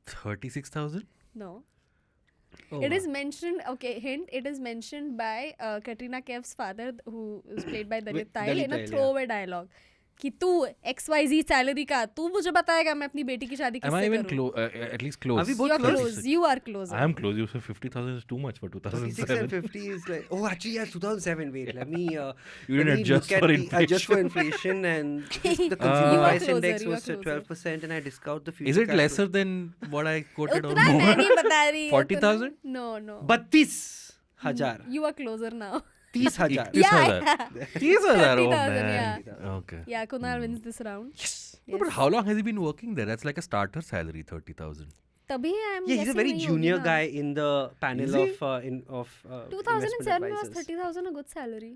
36,000. No. Oh, It wow. is mentioned, okay, hint, it is mentioned by Katrina Kaif's father, who is played by David Dhawan, David in a Dhawan, throwaway dialogue. कि तू XYZ salary का तू मुझे बताएगा मैं अपनी बेटी की शादी Am I किससे even करूं? at least close? Are we both You are close? close. You are closer. I am close. You said 50,000 is too much for 36 2007. and 50 is like, oh, actually, yeah, 2007. Wait, let me. You let didn't me adjust look at for the- Adjust for inflation. inflation and just the You consumer are price closer, index you are was at closer. 12%, and I discount the future. Is it cash lesser flow. than what I quoted on? उतना मैं नहीं बता रही 40,000? No. 32,000. You are closer now. 30,000. Yeah. 30,000. Oh 30,000, man. yeah. Okay. Yeah, Kunal wins this round. No, but how long has he been working there? That's like a starter salary, 30,000. तभी I am Yeah, he's a guessing very नहीं होगी junior ना. guy in the panel Is he? of 2007 investment was advisors. 30,000 a good salary.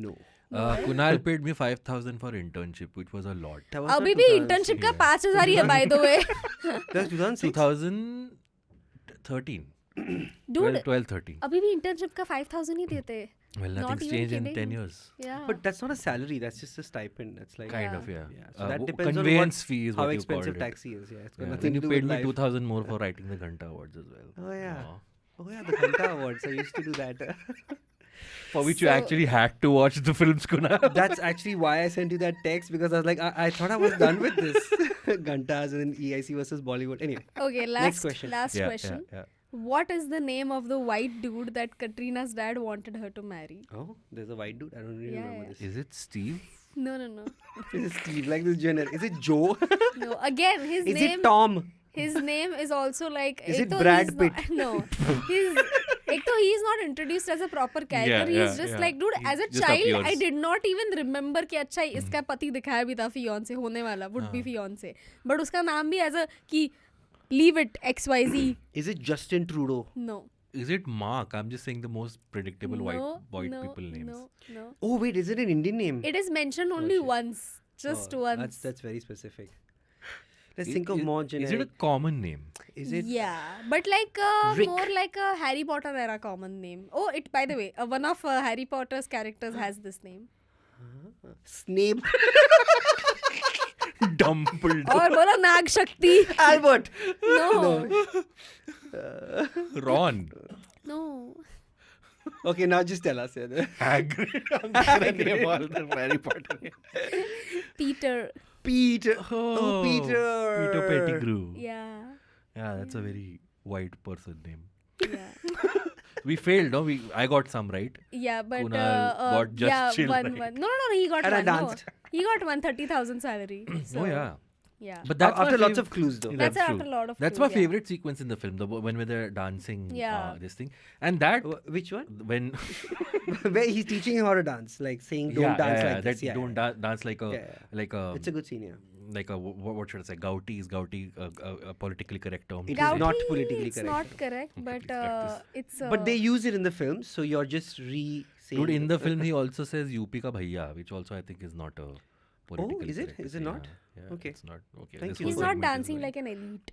No. Kunal paid me 5,000 for internship, which was a lot. That was not अभी भी 2000. internship का Yeah. 5,000 ही है by the way. That was 2006. 2013. Dude, 12, 13. अभी भी internship का 5,000 ही देते. Well, Not nothing's even changed in kidding. 10 years. Yeah. But that's not a salary. That's just a stipend. That's like Kind Yeah. of, yeah. Yeah, so that depends on conveyance fee is how what you expensive called it. taxi is. Yeah, it's got Yeah. nothing Then to you do paid with me life. 2,000 more for writing the Ghanta Awards as well. Oh yeah. Aw. Oh yeah, the Ghanta Awards. I used to do that. For which you So- actually had to watch the films, Kunal. That's actually why I sent you that text, because I was like, I thought I was done with this. Ghantas and EIC versus Bollywood. Anyway, Okay, Next question. Last Yeah, question. yeah. What is the name of the white dude that Katrina's dad wanted her to marry? oh, there's a white dude. I don't really Yeah, remember yeah. this. Is it Steve? No. Is it Steve? Like this genre? Is it Joe? No. Again, his Is name. it Tom? His name is also like. Is ek it to Brad he's not- Pitt? No. He's not introduced as a proper character. Yeah, He's yeah, just yeah. like, dude, He as a just child, appears. I did not even remember कि अच्छा इसका पति दिखाया भी था fiance होने वाला would be fiance. But उसका नाम भी as a कि leave it XYZ. Is it Justin Trudeau? No. Is it Mark? I'm just saying the most predictable white no, people names. No. Oh wait, is it an Indian name? It is mentioned only shit. once. Just Oh, once. That's very specific. Let's think of more generic. Is it a common name? Is it? Yeah, but like Rick. more like a Harry Potter era common name. Oh, it by the way, one of Harry Potter's characters has this name. Snape? Dumbledore. और बोलो नाग शक्ति. Albert? No. Ron. No. Okay, now just tell us. Hagrid. I'm gonna name all the Harry Potter names. Peter. Peter. Oh, Peter. Peter Pettigrew. Yeah. Yeah, that's a very white person name. Yeah. We failed, no? I got some right. Yeah, but Kunal got just yeah, chill, one. right? No, he got And I one. No. danced. He got 130,000 salary. So, Oh yeah. Yeah. But that's After my lots of clues though. That's true. after a lot of That's clues, my yeah. favorite sequence in the film, when they're dancing, Yeah. this thing, and that Which one? when Where he's teaching him how to dance, like saying don't dance like this. that don't dance like a Yeah. like a It's a good scene, yeah. like a what should I say? Gauti is a politically correct term. It is Gauti, not politically it's correct. not correct, but practice. it's. But they use it in the film, so you're just saying. Dude, in the film he also says UP ka bhaiya, which also I think is not a politically is it? correct Is it thing. not? Yeah, Okay. It's not. Okay. Thank this you. whole He's not segment is dancing going- like an elite.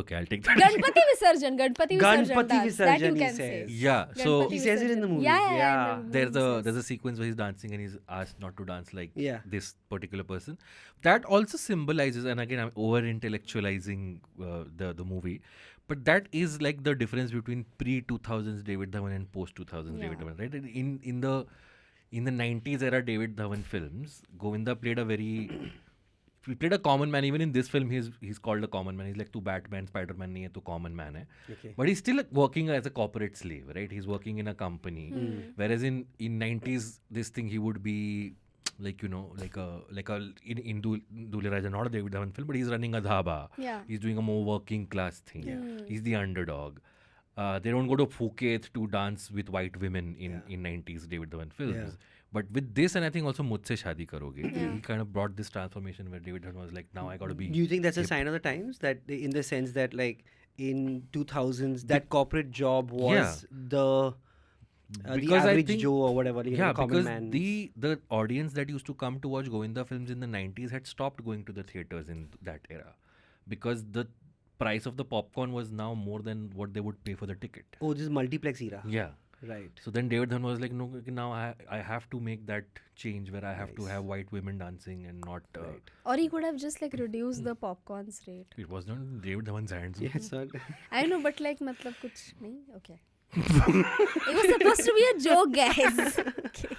Okay, I'll take that. Ganpati Visarjan dance. That you Visarjan, he can says. say. Yeah. So Ganpati He says it in the Visarjan. movie. Yeah. Yeah. in the movie he says. there's a sequence where he's dancing and he's asked not to dance like Yeah. this particular person. That also symbolizes, and again I'm over intellectualizing the movie, but that is like the difference between pre-2000s David Dhawan and post-2000s David Yeah. Dhawan, right? In the 90s era David Dhawan films, Govinda played he played a common man. Even in this film, he's called a common man. He's like, "Tu Batman, Spider-Man nahi hai, tu common man hai." Okay. But he's still working as a corporate slave, right? He's working in a company. Whereas in 90s, this thing he would be like, you know, like in Dule Raja, not a David Dhawan film, but he's running a dhaba. Yeah. He's doing a more working class thing. He's the underdog. They don't go to Phuket to dance with white women in 90s David Dhawan films. Yeah. But with this, and I think also Mujhse Shaadi Karoge, he kind of brought this transformation where David Dhawan was like, now I got to be. Do you think that's a hip. sign of the times? That in the sense that like in 2000s, that corporate job was the Because I average think- Joe or whatever, common because man. the audience that used to come to watch Govinda films in the 90s had stopped going to the theaters in that era, because the price of the popcorn was now more than what they would pay for the ticket. Oh, this is multiplex era. Yeah. Right. So then David Dhawan was like, no, now I have to make that change where I have to have white women dancing and not. Or he could have just like reduced the popcorn's rate. It was not in David Dhawan's hands. Yeah, it's not. I know, but like, matlab kuch nahi? Okay. It was supposed to be a joke, guys. Okay.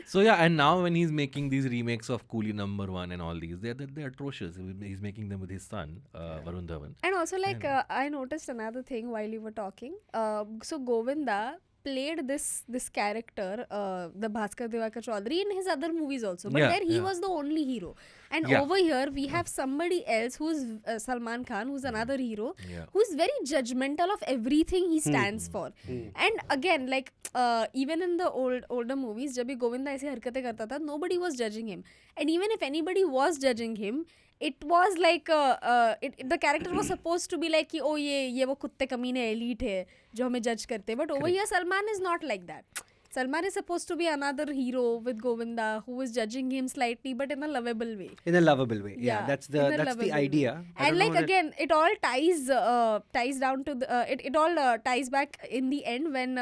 So yeah, and now when he's making these remakes of Coolie #1 and all these, they're atrocious. He's making them with his son, Varun Dhawan. And also, like, I noticed another thing while you were talking. So Govinda played this character, the Bhaskar Devakar Chaudhary, in his other movies also. But Yeah, there he yeah. was the only hero. And Yeah. over here, we have somebody else who's Salman Khan, who's another hero, Yeah. who's very judgmental of everything he stands for. And again, like, even in the older movies, जब भी गोविंदा ऐसी हरकतें करता था, nobody was judging him. And even if anybody was judging him, it was like the character was supposed to be like कि, oh ये वो कुत्ते कमीने elite है जो हमें judge करते हैं. But over here Salman is not like that. Salman is supposed to be another hero with Govinda who is judging him slightly, but in a lovable way. In a lovable way. Yeah, that's in a the lovable way. idea. I And don't like know again, it all ties down to the it all ties back in the end when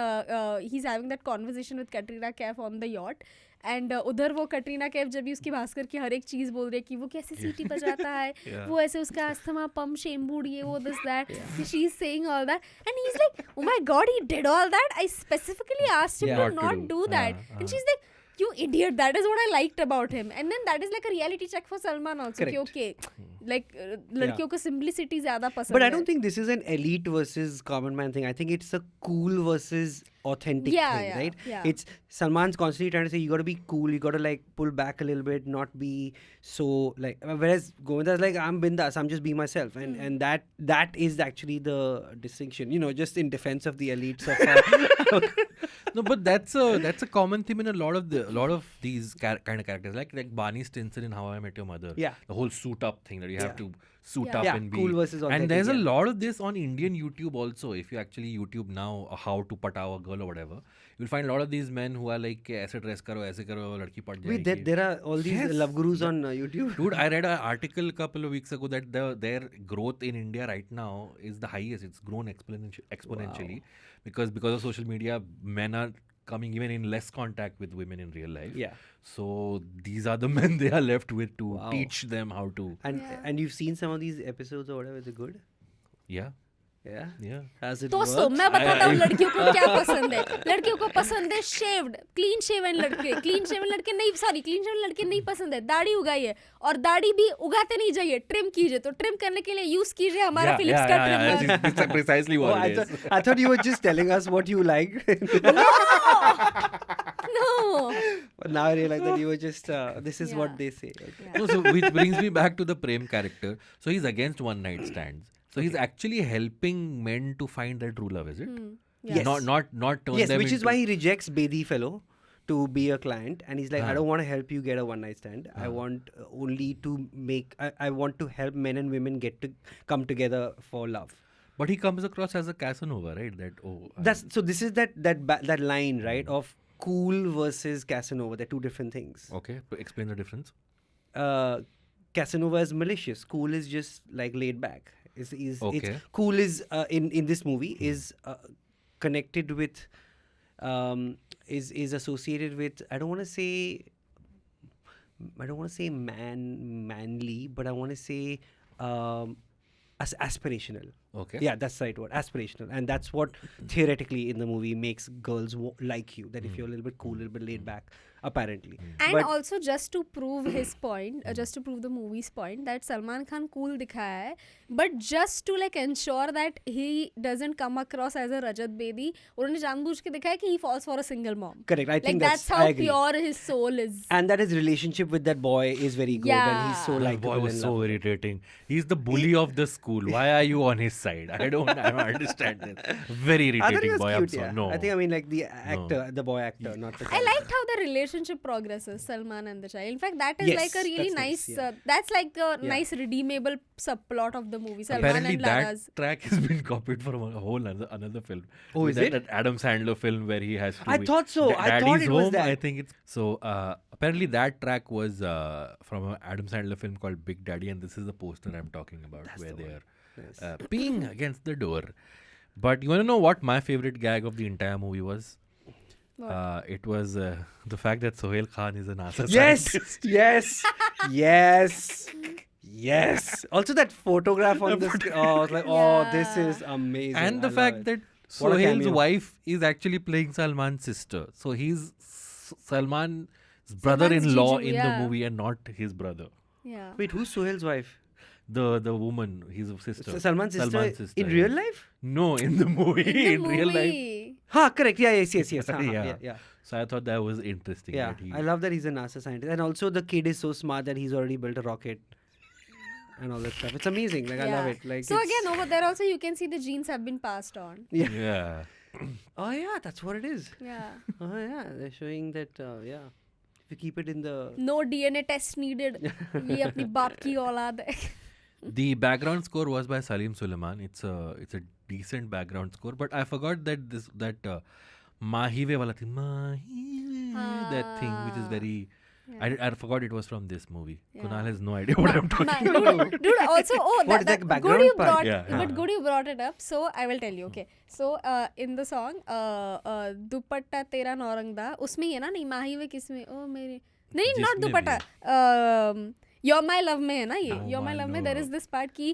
he's having that conversation with Katrina Kaif on the yacht. And उधर वो कटरीना कैफ जब भी उसकी भास्कर की हर एक चीज बोल रही है कि वो कैसे सीटी बजाता है वो ऐसे उसका अस्थमा पंप शेम्बूड ये वो this that she is saying all that and he is like oh my god he did all that I specifically asked him to not do that and she is like you idiot, that is what I liked about him. And then that is like a reality check for Salman also. Correct. Okay, like लड़कियों को simplicity ज़्यादा पसंद But I है. don't think this is an elite versus common man thing. I think it's a cool versus authentic thing, right? Yeah. It's Salman's constantly trying to say you got to be cool, you got to like pull back a little bit, not be so like. Whereas Govinda's like I'm bindas, I'm just being myself, and that is actually the distinction. You know, just in defense of the elites of. No, but that's a common theme in a lot of these kind of characters, like Barney Stinson in How I Met Your Mother. Yeah. The whole suit up thing that you have to suit Yeah. up Yeah, and be cool versus authentic, and there's a yeah. lot of this on Indian YouTube also. If you actually YouTube now how to pataw a girl or whatever, you'll find a lot of these men who are like ऐसे dress करो ऐसे करो लड़की पट जाएगी. Wait, there are all these Yes. love gurus on YouTube. Dude, I read an article a couple of weeks ago that their growth in India right now is the highest. It's grown exponentially because of social media. Men are coming even in less contact with women in real life. Yeah. So these are the men they are left with to Wow. teach them how to. And you've seen some of these episodes or whatever. Is it good? Yeah. Yeah. Yeah. Has it दोस्तों worked? मैं बताता हूँ लड़कियों को क्या पसंद है. लड़कियों को पसंद है शेव्ड क्लीन शेवन लड़के. क्लीन शेवन लड़के नहीं, सॉरी, क्लीन शेवन लड़के नहीं पसंद है. दाढ़ी उगाइए और दाढ़ी भी उगाते नहीं जाइए, ट्रिम कीजिए. तो ट्रिम करने के लिए यूज कीजिए हमारा फिलिप्स का trimmer. It's precisely Oh, what it is. I thought you were just telling us what you like. No. But now I realize that you were just, this is what Yeah. they say. Okay. No, so which brings me back to the Prem character. So he's against one night stands. So he's actually helping men to find their true love, is it? Yeah. Not turn Yes, them which is into- why he rejects Bedi fellow to be a client, and he's like, I don't want to help you get a one night stand. I want only to make. I want to help men and women get to come together for love. But he comes across as a Casanova, right? This is that line, right, of cool versus Casanova. They're two different things. Okay, explain the difference. Casanova is malicious. Cool is just like laid back. It's Okay. cool is in this movie is connected with is associated with I don't want to say manly, but I want to say aspirational. Okay. Yeah, that's the right word, aspirational, and that's what theoretically in the movie makes girls like you. That if you're a little bit cool, a little bit laid back, apparently. And But also just to prove his point, just to prove the movie's point that Salman Khan cool dikhaya hai, but just to like ensure that he doesn't come across as a Rajat Bedi, उन्होंने जानबूझ के दिखाया कि he falls for a single mom. correct, I Like think that's I how agree. pure his soul is. And that his relationship with that boy is very good, and he's so Yeah. That likable boy was and so lovable. irritating. He's the bully of the school. Why are you on his side? I don't understand this. Very I thought he irritating was boy. I'm cute, sorry. yeah. No. I think I mean like the actor, the boy actor, not the I character. liked how the relationship progresses, Salman and the child. In fact, that is Yes, like a really that's nice, nice, yeah. that's like a nice redeemable subplot of the movie. Salman Apparently and that Lara's. track has been copied from a whole another film. Oh, With is it? That Adam Sandler film where he has to I thought so. I thought Daddy's it was Home, that. I think it's so. Apparently that track was from an Adam Sandler film called Big Daddy, and this is the poster I'm talking about where they are peeing against the door. But you want to know what my favorite gag of the entire movie was? It was the fact that Sohail Khan is a NASA scientist. Yes. Also, that photograph on the screen. Oh, I was like, oh, this is amazing. And the I love fact it. that What a Sohail's cameo. wife is actually playing Salman's sister. So he's Salman's brother-in-law Jiju, in yeah. the movie and not his brother. Yeah. Wait, who's Sohail's wife? The woman, his sister. Salman's sister in yeah. real life? No, in the movie. In The real life. movie. Ha, correct. Yes. Yeah. So I thought that was interesting. Yeah, that he, I love that he's a NASA scientist, and also the kid is so smart that he's already built a rocket and all that stuff. It's amazing. Like I love Yeah. it. Like So it's- again, over there also you can see the genes have been passed on. yeah. oh yeah, that's what it is. Yeah. Oh yeah, they're showing that. Yeah, if you keep it in the No DNA test needed. ये अपनी बाप की औलाद है. The background score was by Salim Suleiman. It's a decent background score, but I forgot that Mahive wala thing, Mahive, that thing which is very. I forgot it was from this movie. Yeah. Kunal has no idea what I'm talking about. Dude, also, What is that good background you part? brought, Yeah. but good you brought it up. So I will tell you. Okay. So in the song, दुपट्टा तेरा नौरंगदा, उसमें ये ना नहीं माही वे किसमें ओ मेरे नहीं not जिसमें दुपट्टा You're My Love में है ना ये Oh You're My my Love में there lord. is this part की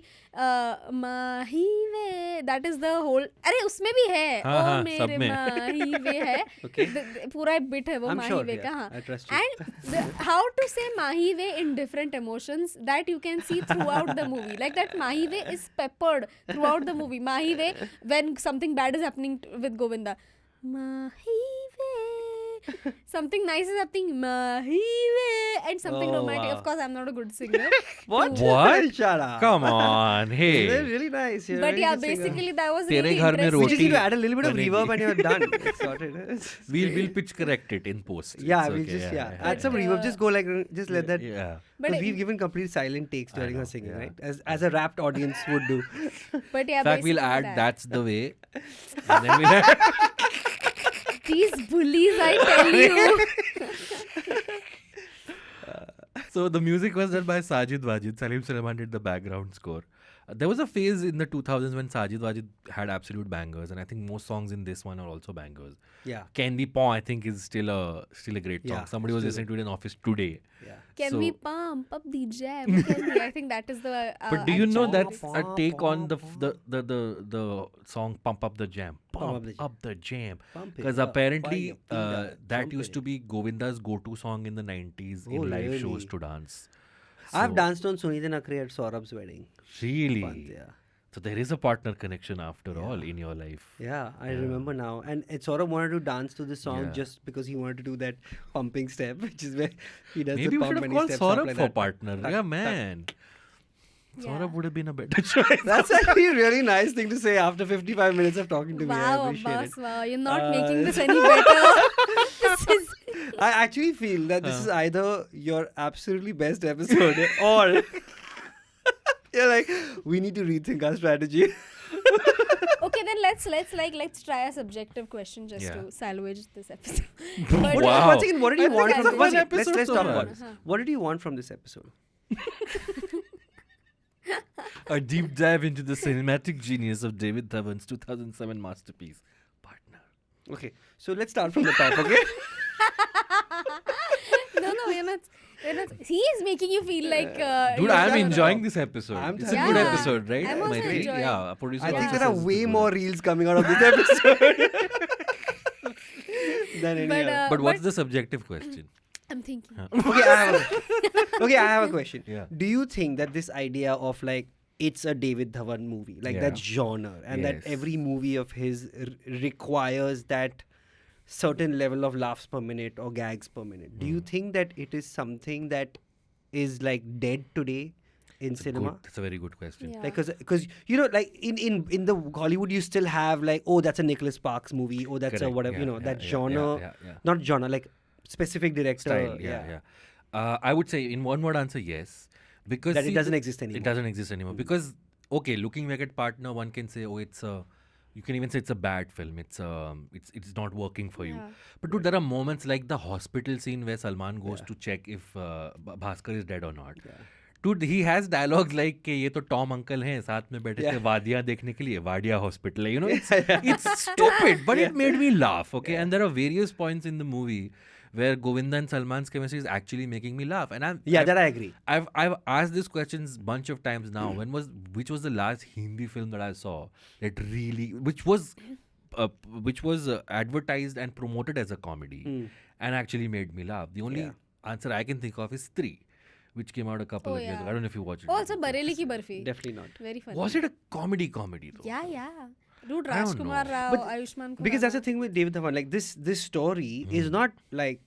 माही वे that is the whole अरे उसमें भी है हाँ, ओ हाँ, सब मेरे में। माही वे है Okay. पूरा बिट है वो I'm Mahi sure, way yeah. का हाँ I trust you. and how to say mahi ve in different emotions that you can see throughout the movie like that mahi ve is peppered throughout the movie mahi ve when something bad is happening with Govinda mahi ve something nice is happening mahi ve and something Oh, romantic wow. of course I'm not a good singer what? What? Shut up. Come on, They're hey. really nice. You're a but very yeah good singer. basically that was Tere really ghar mein We interesting just need to roti add a little bit of banegi. reverb and you're done. It's sorted. We'll pitch correct it in post. Yeah, It's we'll okay, just yeah, add some reverb. Just go like just let that. Yeah. but Because we've given complete silent takes during her know, singing, yeah. right? As a rapt audience would do. but yeah In fact, we'll basically add that. That's the Way. And then we'll add, these bullies I tell you so the music was done by Sajid-Wajid. Salim Suleiman did the background score. There was a phase in the 2000s when Sajid-Wajid had absolute bangers, and I think most songs in this one are also bangers. Yeah. Can We Paw, I think, is still a great song. Yeah, Somebody was still. listening to it in office today. Yeah. Can So- we pump up the jam? Can we? I think that is the. But do you know actual that's lyrics. a take on the song "Pump Up the Jam"? Pump Up the Jam. Pump it Because up, apparently fire, that jump used it. to be Govinda's go-to song in the 90s Oh, in live really? shows to dance. I've So- danced on Sunita Nakri at Saurabh's wedding. Really? Once, yeah. So there is a partner connection after all in your life. Yeah, I remember now. And it sort of wanted to dance to the song Yeah. just because he wanted to do that pumping step, which is where he does Maybe the we should pump have and he called steps up Saurabh like for that. partner. Yeah, man. Yeah. Saurabh would have been a better choice. That's actually a really nice thing to say after 55 minutes of talking to me. I Wow, appreciate Abbas, it. wow. You're not making this any better. This is... I actually feel that this is either your absolutely best episode or you're like, we need to rethink our strategy. Okay, then let's try a subjective question just Yeah. to salvage this episode. What, Wow. One second, what did you I want think from it's this one episode? episode Let's so talk far. about this. What did you want from this episode? A deep dive into the cinematic genius of David Dhawan's 2007 masterpiece, Partner. Okay, so let's start from the top, okay? No, you're not. He is making you feel like. Dude, you're I'm not- enjoying this episode. I'm It's a having good fun. episode, right? I'm also think, enjoying. yeah, producer I think also there are says way it's more good. reels coming out of this episode than any But, other. But what's the subjective question? I'm thinking. Okay, I have a question. Yeah. Do you think that this idea of like it's a David Dhawan movie, like that genre, and that Yes. every movie of his requires that certain level of laughs per minute or gags per minute, do you think that it is something that is like dead today in cinema? That's a very good question. Yeah. Like, because you know, like in the Hollywood, you still have like, oh, that's a Nicholas Sparks movie, oh, that's a Correct. whatever, Yeah, you know, yeah, that yeah, genre, yeah. not genre, like specific director. Style, yeah. I would say in one word answer, yes. Because That it see, doesn't exist anymore. It doesn't exist anymore. Because, okay, looking back at Partner, one can say, oh, you can even say it's a bad film. It's not working for you. Yeah. But dude, there are moments like the hospital scene where Salman goes to check if Bhaskar is dead or not. Dude, he has dialogues like कि ये तो Tom uncle हैं साथ में बैठे थे वादियाँ देखने के लिए वाडिया hospital है, you know, it's stupid but it made me laugh, okay, and there are various points in the movie where Govinda and Salman's chemistry is actually making me laugh, and That I agree. I've asked these questions bunch of times now. Which was the last Hindi film that I saw that really which was advertised and promoted as a comedy and actually made me laugh? The only answer I can think of is 3, which came out a couple Oh, of years yeah. ago. I don't know if you watched it. Also, Bareli ki Barfi. Definitely not. Very funny. Was it a comedy though? Yeah. Dude, I don't Rajkumar know. Rao, But Ayushmann Because that's the Khurrana. thing with David Dhawan. Like this story is not like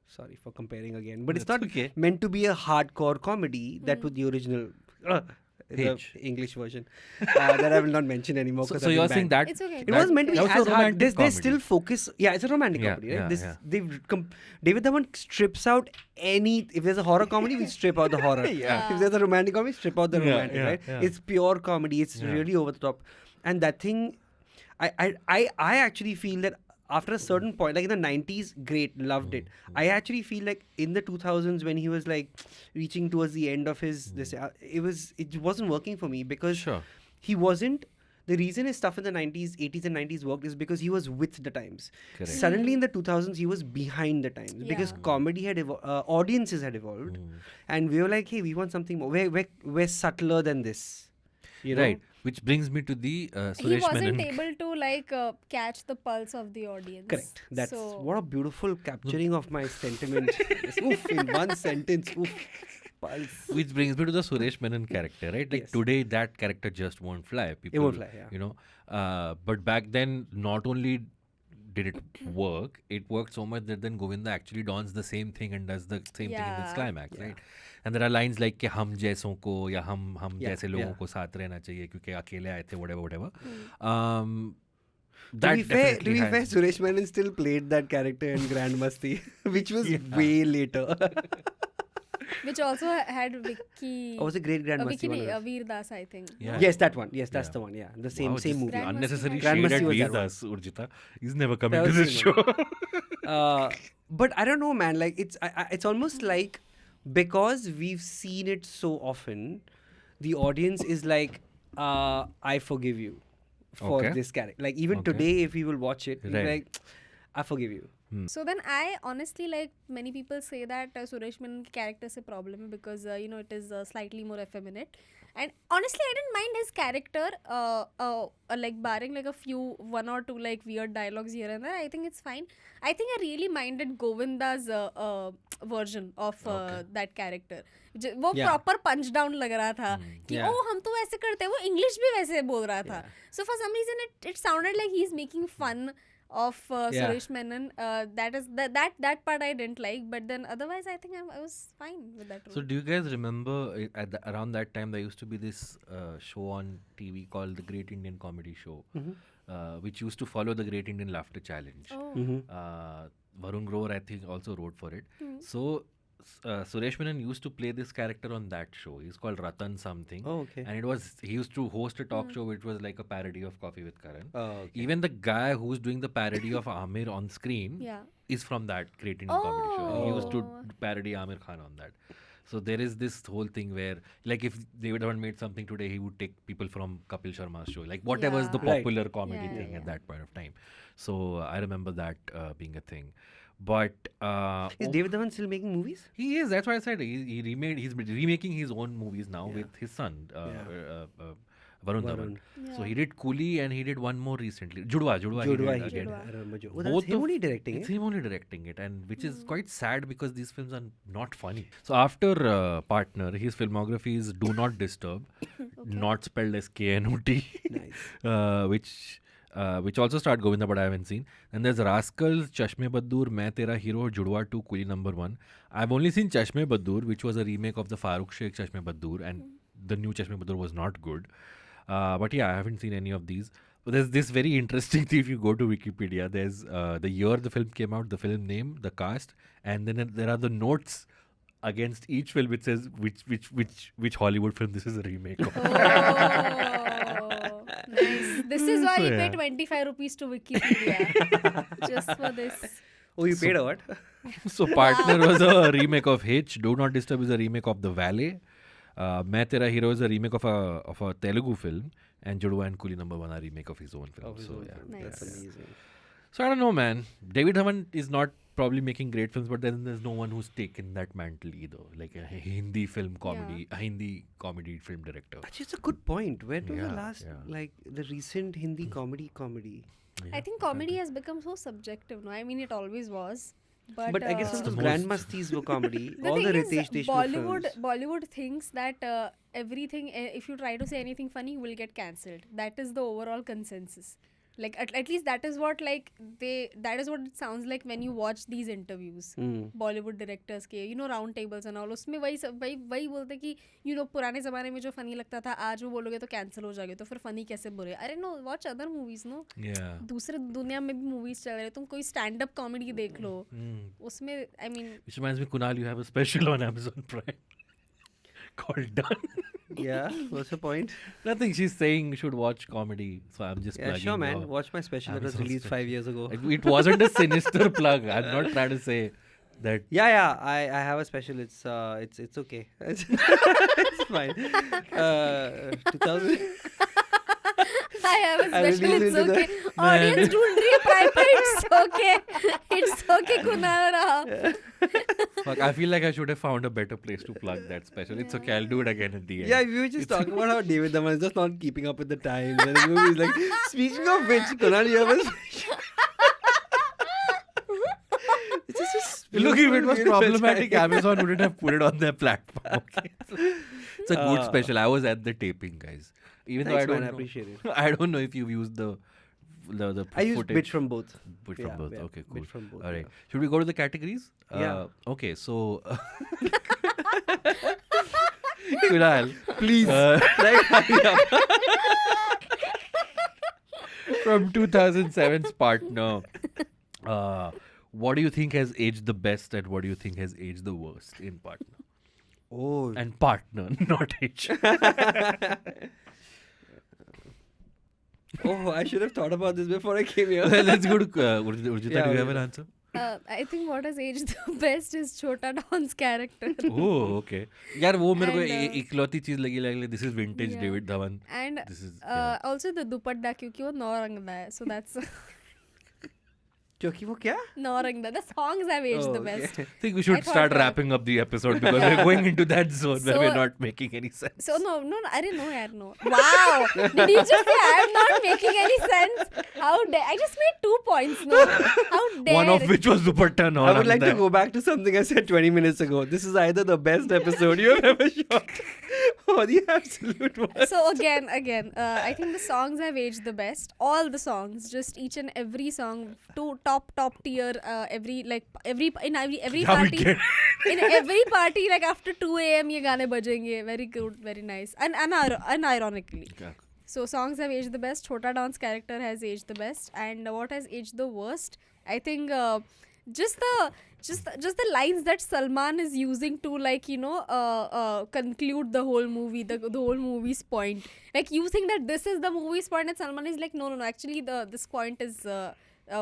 sorry for comparing again, but it's That's not okay. meant to be a hardcore comedy. That was the original. The Hitch. English version that I will not mention anymore. So 'cause so I've you're been saying banned. that It's okay. It was meant to be that was as a hard. romantic They comedy. still focus. Yeah, it's a romantic Yeah, comedy, right? yeah. David Dhawan strips out any. If there's a horror comedy, we strip out the horror. Yeah. If there's a romantic comedy, strip out the Yeah, romantic. yeah, Right? yeah. It's pure comedy. It's Yeah. really over the top, and that thing, I actually feel that after a certain point, like in the 90s, great, loved it. I actually feel like in the 2000s when he was like reaching towards the end of his it wasn't working for me because Sure. he wasn't. The reason his stuff in the 90s, 80s and 90s worked is because he was with the times. Correct. Suddenly in the 2000s, he was behind the times because Yeah. comedy had audiences had evolved, and we were like, hey, we want something more. We're subtler than this, you know? Right. Which brings me to the He Suresh wasn't Menon. able to like catch the pulse of the audience. Correct. That's so, what a beautiful capturing of my sentiment. Oof, in one sentence. Oof. Pulse. Which brings me to the Suresh Menon character, right? Like Yes. today, that character just won't fly. People, won't fly, yeah. You know, but back then, not only did it work, it worked so much that then Govinda actually dons the same thing and does the same thing in this Yeah. climax, right? And there are lines like कि हम जैसों को या हम Yeah, जैसे लोगों yeah. को साथ रहना चाहिए क्योंकि अकेले आए थे whatever. To That be fair, definitely has- Suresh Menon still played that character in Grand Masti, which was way later. which also had Vicky. Oh, was a great Grand Masti Vicky one. nahi, of those. Veer Das, I think. Yeah. Yes, that one. Yes, that's Yeah. the one. Yeah, the same Wow, same just movie. Grand unnecessary Masti shade was at that Veer one. Das, Urjita. He's never coming That to was this same show. But I don't know, man. Like it's almost like because we've seen it so often, the audience is like, I forgive you for Okay. this character. Like even Okay. today, if we will watch it, we'll be Right. like, I forgive you. So then I honestly, like many people say that Suresh Menon character is a problem because it is slightly more effeminate, and honestly I didn't mind his character like barring like a few one or two like weird dialogues here and there. I think it's fine. I think I really minded Govinda's version of that character. वो proper punch down लग रहा था कि ओ हम तो वैसे करते हैं, वो English भी वैसे बोल रहा था. So for some reason it sounded like he's making fun of Suresh Menon. That part I didn't like, but then otherwise I think I was fine with that role. So do you guys remember around that time there used to be this show on TV called the Great Indian Comedy Show, which used to follow the Great Indian Laughter Challenge. Varun Grover I think also wrote for it. So Suresh Menon used to play this character on that show. He's called Ratan something. Oh, okay. And he used to host a talk show which was like a parody of Coffee with Karan. Oh, okay. Even the guy who's doing the parody of Amir on screen is from that Great Indian Comedy Show. He used to parody Amir Khan on that. So there is this whole thing where, like, if David Dhawan made something today, he would take people from Kapil Sharma's show, like whatever is the popular comedy thing at that point of time. So I remember that being a thing. But is David Dhawan still making movies? He is. That's why I said he's remaking his own movies now with his son, Varun Dhawan. Yeah. So he did Coolie and he did one more recently, Judwa. He did again. I remember Judwa. That's him only directing It's it. him only directing it, and which is quite sad because these films are not funny. So after Partner, his filmography is Do Not Disturb, not spelled as KNOT, Nice. which also starred Govinda, but I haven't seen. And there's Rascals, Chashme Baddoor, Main Tera Hero, Judwa 2, Coolie number 1. I've only seen Chashme Baddoor, which was a remake of the Farooq Sheikh Chashme Baddoor, and the new Chashme Baddoor was not good. But yeah, I haven't seen any of these. But there's this very interesting thing. If you go to Wikipedia, there's the year the film came out, the film name, the cast, and then there are the notes against each film. It says which Hollywood film this is a remake of. Oh, nice. This is why you pay 25 rupees to Wikipedia just for this. Oh, you paid a what? So Partner was a remake of Hitch. Do Not Disturb is a remake of The Valet. Main Tera Hero is a remake of a Telugu film, and Judwa and Coolie number 1 are remake of his own film. That's amazing. So I don't know, man. David Dhawan is not probably making great films, but then there's no one who's taken that mantle either, like a Hindi film comedy, a Hindi comedy film director. Actually, it's a good point. When was the last, Yeah. like, the recent Hindi comedy? I think comedy has become so subjective now. I mean, it always was. But I guess the Grand Mastis were comedy. the All thing the is, Ritesh Deshmukh films. Bollywood thinks that everything, if you try to say anything funny, you will get cancelled. That is the overall consensus. Like at least that is what that is what it sounds like when you watch these interviews. Bollywood directors के round tables and all, उसमें वही बोलते कि पुराने ज़माने में जो funny लगता था आज वो बोलोगे तो cancel हो जाएगा, तो फिर funny कैसे बोले? अरे no, watch other movies, no? Yeah. दूसरे दुनिया में भी movies चल रहे, तुम कोई stand up comedy देख लो, उसमें I mean. Which reminds me, Kunal, you have a special on Amazon Prime called Done. Yeah, what's the point? Nothing. She's saying you should watch comedy, so I'm just Yeah, plugging. sure, man. your Watch my special that was Amazon released special. 5 years ago. It wasn't a sinister plug. I'm not trying to say that. Yeah. I have a special. It's okay. It's fine. 2000. I have a I special. released It's into okay. Audience ढूंढ रही है Piper. It's okay. It's okay, Kunal Rao. Fuck, I feel like I should have found a better place to plug that special. It's okay. I'll do it again at the end. Yeah, we were just talking about how David Dhawan is just not keeping up with the times. And the movie is like, speaking of which, Kunal, you have a special. It's just a Look, if it was beautiful problematic, child. Amazon wouldn't have put it on their platform. Okay? It's a good special. I was at the taping, guys. Even Thanks, though I man, don't I know, appreciate it. I don't know if you've used the I used footage. bits from both. Bit from both. Okay, cool. Bit from both. All right. Should we go to the categories? Yeah. Okay, so Kunal, Please. Like, hurry up. from 2007's Partner, what do you think has aged the best and what do you think has aged the worst in Partner? Oh. And Partner, not Hitch. Oh, I should have thought about this before I came here. Well, let's go to Urjita. Yeah, Do you have okay. an answer? I think what has aged the best is Chota Don's character. Oh, okay. यार वो मेरे को And, इकलौती चीज लगी like this is vintage yeah. David Dhawan. And This is also the dupatta क्योंकि वो 9 रंग का है, so that's क्योंकि वो क्या? Norangda. The songs have aged the okay. best. I think we should I thought start that- wrapping up the episode because we're going into that zone where So- we're not making any sense. So no, I didn't know, yaar, no. Wow! Did you just say I'm not making any sense? How dare? I just made 2 points, no? How dare? One of which was Dupatta I would like to Norangda. go back to something I said 20 minutes ago. This is either the best episode you have ever shot or the absolute worst. So again, I think the songs have aged the best. All the songs, just each and every song, to top tier. Every party, in every party, like after 2 a.m. ये गाने बजेंगे. Very good, very nice, and unironically. Yeah. So songs have aged the best. Chota Don's character has aged the best, and what has aged the worst? I think just the lines that Salman is using to conclude the whole movie, the whole movie's point. Like you think that this is the movie's point, and Salman is like, no. Actually, this point is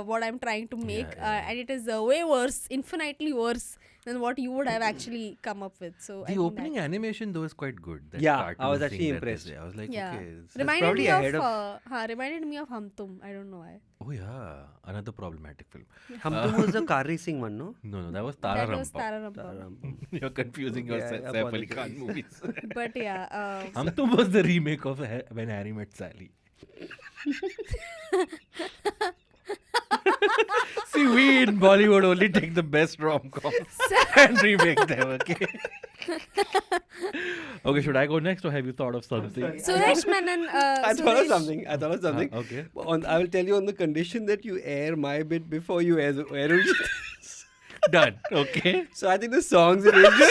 what I'm trying to make, and it is way worse, infinitely worse than what you would have actually come up with. So I The think opening animation though is quite good. That Yeah, I cartoon was thing actually that they impressed. say. I was like, yeah, okay. reminded probably me ahead reminded me of Hum Tum. I don't know why. Oh yeah, another problematic film. Hamtum was the car racing one, no? No, that was Tara That was Rampa. Tara Rampa. You're confusing Yeah, yourself. yeah, Saif Ali apologies. Khan movies. But yeah, Hum Tum was the remake of When Harry Met Sally. See, we in Bollywood only take the best rom-coms and remake them, okay? Okay, should I go next or have you thought of something? Suresh Menon. I thought of Suresh- something. Okay. I will tell you on the condition that you air my bit before you air Urjita's. Done, okay? So I think the songs in Urjita.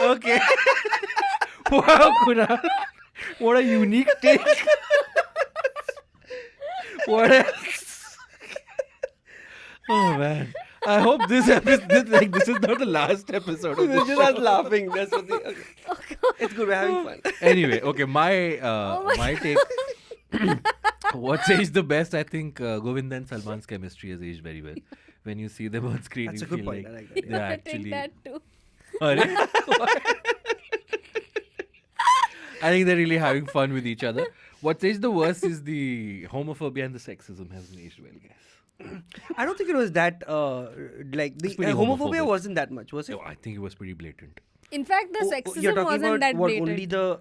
Okay. Wow, Kunal. What a unique take. What else? Oh man. I hope this episode, this is not the last episode of this Urjita's show. laughing. That's what okay. It's good. We're having fun. Anyway, okay, my take. What's aged the best? I think Govinda and Salman's chemistry has aged very well. When you see them on screen, That's you a good feel point. like I like that, yeah. they're I take actually. that too. I think they're really having fun with each other. What's aged the worst is the homophobia and the sexism hasn't aged well, guys. I don't think it was that like the It's pretty homophobia homophobic. wasn't that much, was it? I think it was pretty blatant. In fact, the You're sexism talking wasn't about that what, blatant. only the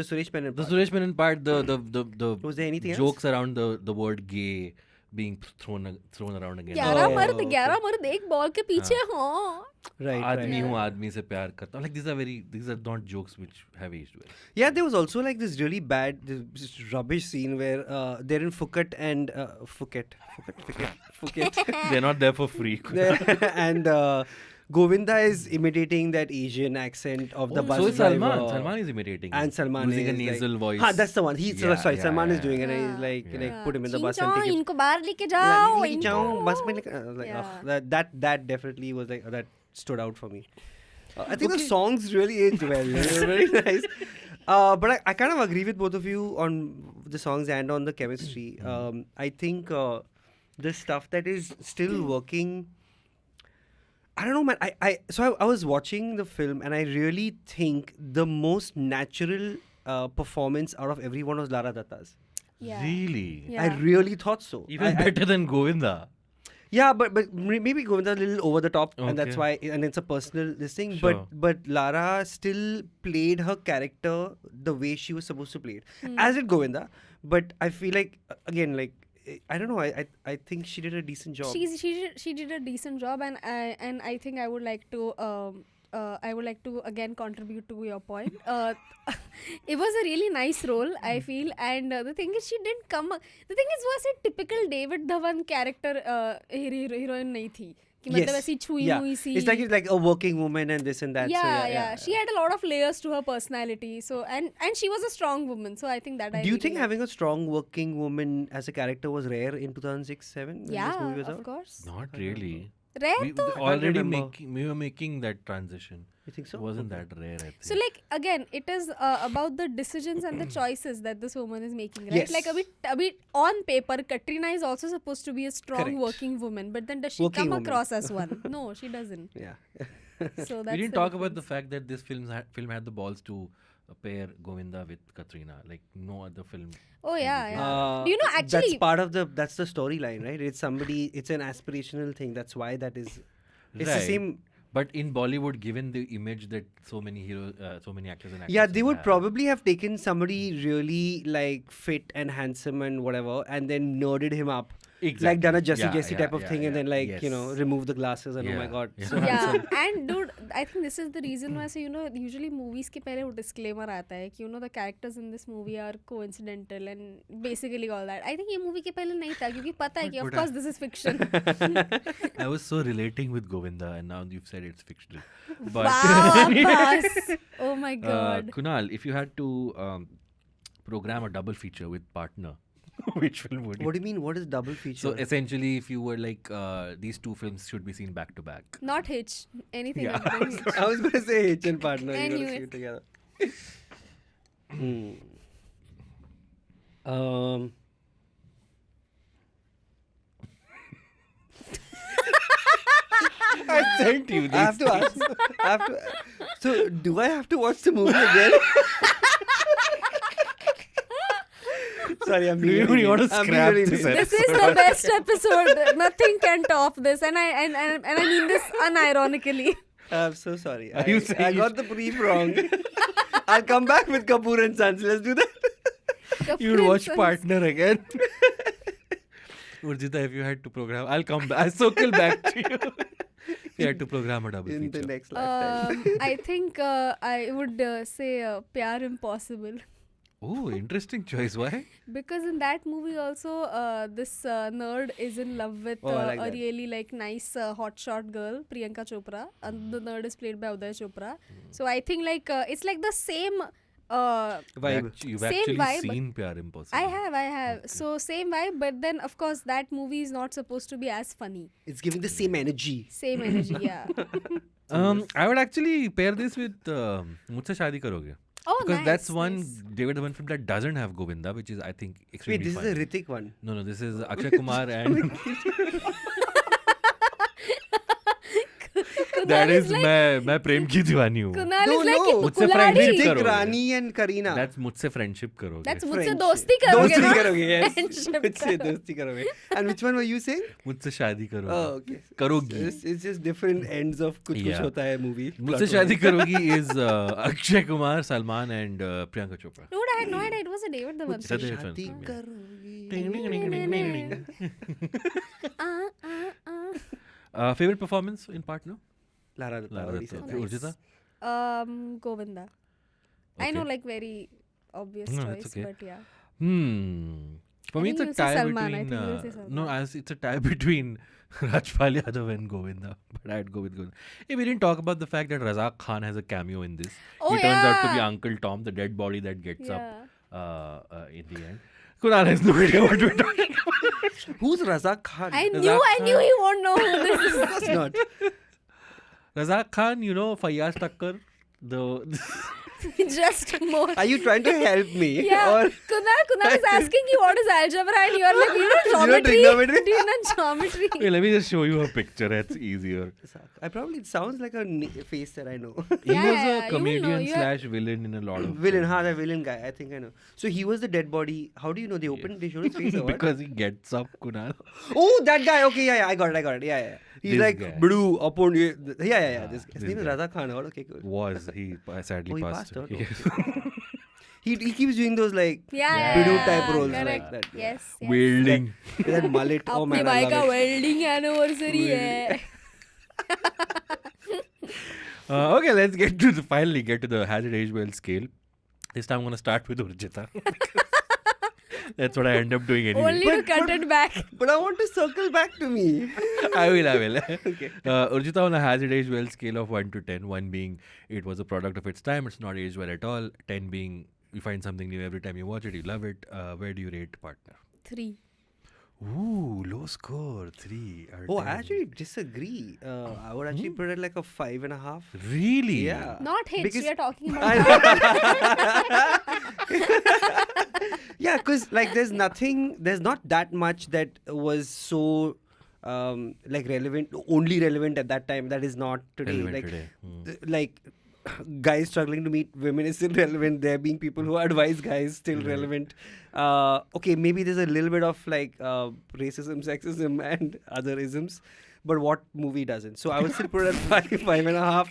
Suresh Menon The part. Suresh Menon part, the Was there anything else? jokes around the word gay being thrown around again. 11 मर्द okay. 11 मर्द एक ball के पीछे हाँ. Right, आदमी right. हूँ आदमी से प्यार करता हूँ. Like these are not jokes which have aged well. Yeah, there was also like this really bad, this rubbish scene where they're in Phuket and Phuket. They're not there for free. And Govinda is imitating that Asian accent of the bus So is driver. Salman. Salman is imitating. And him, Salman using is a nasal like, voice. that's the one. He's Yeah, sorry. yeah, Salman is yeah, doing it, yeah. and he's like put him in the bus and चिंचों, take him. इनको बाहर लेके Yeah, जाओ लेके जाओ, इनको. बस में लेके- I was like, Yeah. that definitely was like that stood out for me. I think the songs really aged well. They were very nice. But I kind of agree with both of you on the songs and on the chemistry. I think the stuff that is still working. I don't know, man. I was watching the film and I really think the most natural performance out of everyone was Lara Dutta's. Yeah. Really? Yeah. I really thought so. Even better than Govinda. Yeah, but maybe Govinda a little over the top, and that's Okay. why, and it's a personal this thing. Sure. But Lara still played her character the way she was supposed to play it, as did Govinda. But I feel like again, like I don't know, I think she did a decent job. She did a decent job, and I think I would like to again contribute to your point. It was a really nice role, I feel, and the thing is, she didn't come. The thing is, was a typical David Dhawan character heroine नहीं थी. कि मतलब ऐसी छुई मुई सी. It's like a working woman and this and that. Yeah. She had a lot of layers to her personality. So and she was a strong woman. So I think that. Do you think having a strong working woman as a character was rare in 2006-7 when this movie was of out? course. Not really. Rare We to. already remember. we were making that transition. You think so? It wasn't that rare, I think. So like again, it is about the decisions and the choices that this woman is making, right? Yes. Like a bit on paper, Katrina is also supposed to be a strong Correct. working woman, but then does she Working come woman. across as one? No, she doesn't. Yeah. So that's we didn't the talk about the difference. fact that this film had the balls to pair Govinda with Katrina. Like no other film. Oh yeah, yeah. Uh, You know, that's actually, part of that's the storyline, right? It's an aspirational thing. That's why that is. It's the Right. same. But in Bollywood, given the image that so many heroes, so many actors and actresses Yeah, they would have, probably have taken somebody really like fit and handsome and whatever, and then nerded him up. Exactly. Like done a Jesse Yeah, Jesse yeah, type of yeah, thing, and yeah. then like Yes. remove the glasses and oh my Yeah, god, yeah. so yeah, handsome. and dude, I think this is the reason why. So usually movies के पहले वो disclaimer आता है कि the characters in this movie are coincidental and basically all that. I think ये movie के पहले नहीं था क्योंकि पता है कि of But course this is fiction. I was so relating with Govinda, and now you've said it's fictional. But Wow, Abbas. Oh my god. Kunal, if you had to program a double feature with partner, which film would you? What do you mean? What is double feature? So essentially, if you were like, these two films should be seen back to back. Not Hitch. Anything Yeah. other than Hitch. I was going to say Hitch and partner. I You knew gotta see it. it together. Um. I sent you I have to ask. So, do I have to watch the movie again? Sorry, I'm being You really want to mean. I'm being scrap really this mean. This is the best episode. Nothing can top this, and I mean this unironically. I'm so sorry. Are you I saying got the brief wrong. I'll come back with Kapoor and Sons. Let's do that. You'd watch Partner again. Urjita, if you had to program, I'll come back. I'll circle back to you. If you had to program a double In the feature. next lifetime. I think I would say Pyar Impossible. Oh, interesting choice. Why? Because in that movie also this nerd is in love with Oh, I like a that. really like nice hotshot girl, Priyanka Chopra, and the nerd is played by Uday Chopra. So I think like it's like the same Vibe. You've Same actually vibe. seen Pyar Impossible. I have. So same vibe, but then of course that movie is not supposed to be as funny. It's giving the same energy. Same energy, yeah. I would actually pair this with Mujhse Shaadi Karoge. Oh, Because nice, that's one nice. David Dhawan film that doesn't have Govinda, which is I think Wait, extremely this funny. is a Hrithik one. No, this is Akshay Kumar and that is मैं प्रेम की दीवानी हूँ. Kunal No, is like no. मुझसे Kuladi. friendship Hrithik, करोगे. Rani and Kareena. That's मुझसे friendship करोगे. That's मुझसे Friendship. दोस्ती करोगे दोस्ती ना? करोगे, yes. Friendship मुझसे करोगे. दोस्ती करोगे. And which one were you saying? मुझसे शादी करोगे. Oh, okay. करोगी. It's just different ends of कुछ Yeah. कुछ होता है movie. मुझसे शादी करोगी is Akshay Kumar, Salman and Priyanka Chopra. Dude, I had no idea it was a David Dhawan It's a film. David शादी Dhawan. करोगी. Ding, ding, ding, ding, ding, ding. Uh. Favorite performance in Partner? Lara Dutta. Lara already Dutta. said Okay, that. Urjita? Govinda. Okay. I know, like very obvious No, choice, that's okay. but yeah. For I me, think it's a you'll say tie Salman. I between. think you'll say Salman. No, as it's a tie between Rajpal Yadav and Govinda. But I'd go with Govinda. Hey, we didn't talk about the fact that Razak Khan has a cameo in this. Oh, He turns out to be yeah. Uncle Tom, the dead body that gets Yeah. up in the end. Kunal has no idea what we're talking about. Who's Razak Khan? I knew he won't know who this is. Of course not. Razak Khan, Fayyaz Takkar, the Just more. Are you trying to help me? Yeah, Or Kunal is asking you what is algebra and you are like, you know don't geometry. trigonometry? Do you know geometry? Wait, let me just show you a picture. That's easier. I probably it sounds like a face that I know. He Yeah, was yeah, a you will know. comedian You are- / villain in a lot of Villain, the villain guy. I think I know. So he was the dead body. How do you know? They showed his face or what? because he gets up, Kunal. Oh, that guy. Okay, yeah, I got it. Yeah. He's This like guy. blue upon. Yeah. His this name is guy. Raza Khan. Okay, cool. Was he sadly Oh, he passed? passed out. Yes. He keeps doing those like Yeah. Bidu type roles correct. like that. Yes. Wielding. With that mullet. Oh अपनी man, भाई I का love it. welding anniversary है. Okay, let's finally get to the Has It Aged Well scale. This time I'm going to start with Urjita. That's what I end up doing anyway. Only to cut it back. But I want to circle back to me. I will. Okay. Urjita on a Has It Aged Well scale of 1 to 10. 1 being it was a product of its time, it's not aged well at all. 10 being you find something new every time you watch it, you love it. Where do you rate Partner? 3. Ooh, low score. 3 out of Oh, 10. I actually disagree. I would actually put it like a 5.5. Really? Yeah. Not Hitch. Because- We are talking about. Yeah, because like there's not that much that was so like relevant, only relevant at that time that is not today. Relevant like today. like guys struggling to meet women is still relevant. There being people who advise guys still relevant. Okay, maybe there's a little bit of like racism, sexism, and other isms, but what movie doesn't? So I would still put it at 5.5.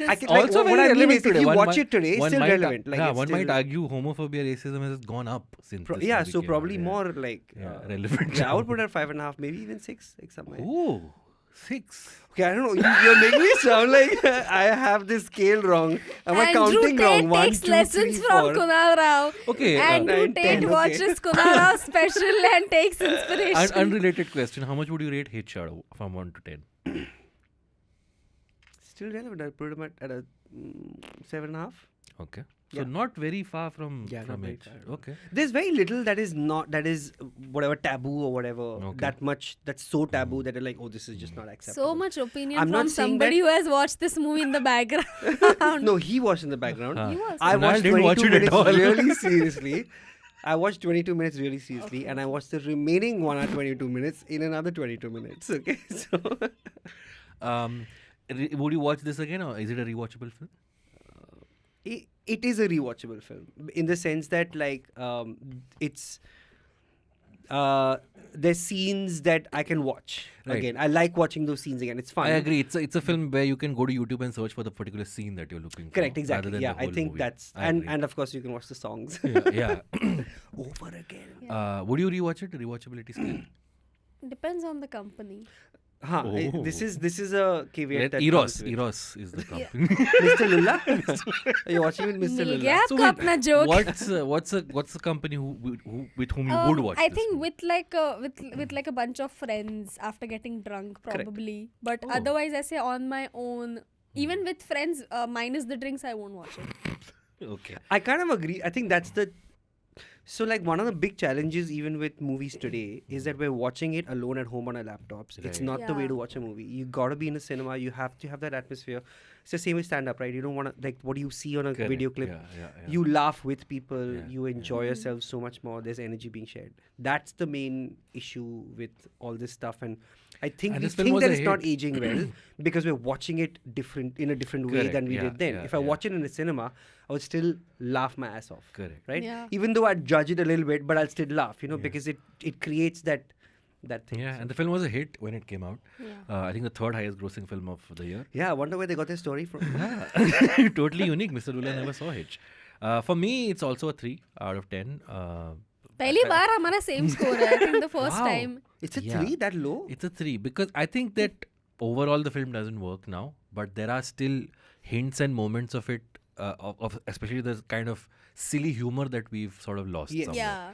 I can, like, Also what very I mean relevant is, if today. you One watch might- it today, it's one still might- relevant. Like, it's one might still- argue homophobia, racism has gone up since. this Yeah, movie so came probably out, yeah. more like relevant. Yeah, I would put it at 5.5, maybe even 6, like somewhere. Ooh, 6. Okay, I don't know. You're making me sound like I have this scale wrong. Am I Andrew counting Tate wrong? 1, takes 2, lessons 3, from 4. Kunal Rao. Okay, Andrew 9, Tate 10, okay. watches Kunal Rao special and takes inspiration. Unrelated question: how much would you rate Hitch from 1 to 10? Still relevant. I put him at a 7.5. Okay, so Yeah. not very far from Yeah, not from very Hitch. far. Okay. There's very little that is whatever taboo or whatever. Okay. That much that's so taboo that you're like, oh, this is just not acceptable. So much opinion I'm not from saying somebody that- who has watched this movie in the background. No, he watched in the background. Huh. He was. I Kunal watched didn't watch 22 it at minutes all. really seriously. I watched 22 minutes really seriously, and I watched the remaining 1 hour 22 minutes in another 22 minutes. Okay, so Would you watch this again, or is it a rewatchable film? it is a rewatchable film in the sense that like it's there's scenes that I can watch Right. again. I like watching those scenes again. It's fun. I agree. It's a film where you can go to YouTube and search for the particular scene that you're looking for. Correct, rather exactly. than Yeah, the I whole think movie. that's I and agree. and of course you can watch the songs yeah. over again. Would you rewatch it? Rewatchability scale. Depends on the company. This is a caveat that Eros. comes with- Eros is the Yeah. company. Mr. Lulla. Are you watching with Mr. Mill Lulla? गया आपको अपना joke. what's the company with whom you would watch I this think movie? with like a bunch of friends after getting drunk probably, but Oh. otherwise I say on my own. Even with friends, minus the drinks, I won't watch it. Okay. I kind of agree. I think that's the. So, like, one of the big challenges, even with movies today, is that we're watching it alone at home on our laptops. It's Right. not the way Yeah. to watch a movie. You gotta be in a cinema. You have to have that atmosphere. It's the same with stand-up, right? You don't want to like what you see on a Correct. video clip. Yeah. You laugh with people. Yeah. You enjoy yourself so much more. There's energy being shared. That's the main issue with all this stuff. And I think And we this film think was that a it's not hit. aging well because we're watching it in a different way Correct. than we Yeah, did then. yeah, If I yeah. watch it in a cinema, I would still laugh my ass off. Correct. Right? Yeah. Even though I'd judge it a little bit, but I'll still laugh, because it creates that thing. Yeah, So- and the film was a hit when it came out. Yeah. I think the third highest grossing film of the year. Yeah, I wonder where they got their story from. Totally unique. Mr. Lula never saw Hitch. For me, it's also a 3 out of 10. पहली बार हमारा same score है. I think the first Wow. time. It's a Yeah. 3 that low? It's a 3 because I think that overall the film doesn't work now, but there are still hints and moments of it, of especially the kind of silly humor that we've sort of lost Yes. somewhere, Yeah.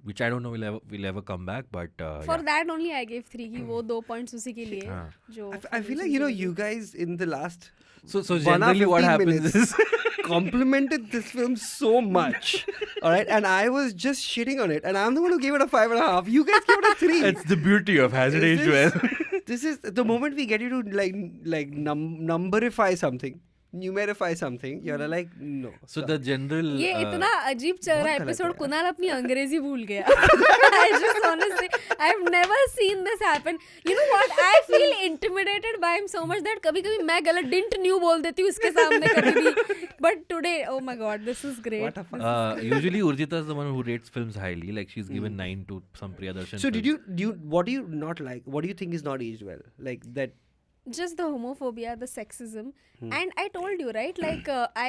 which I don't know will ever come back, but For yeah. that only I gave 3 कि वो 2 points उसी के लिए हाँ. जो I feel like, you guys in the last So 1 hour generally what 15 happens minutes is complimented this film so much. All right. And I was just shitting on it. And I'm the one who gave it a 5.5. You guys gave it a 3. it's the beauty of has it aged well. This is the moment we get you to like numberify something, numerify something. You're like, no. So the general ये इतना अजीब चल रहा है बहुत गलत episode है। कुणाल अपनी अंग्रेजी भूल गया I just honestly I've never seen this happen. You know what? I feel intimidated by him so much that कभी-कभी मैं गलत didn't knew बोल देती हूँ उसके सामने कभी भी. But today, oh my god, this is great. What a fun. usually Urjita is the one who rates films highly. Like she's given 9 to some Priyadarshan. So films. do you what do you not like? What do you think is not aged well? Like that. Just the homophobia, the sexism, and I told you right. Like I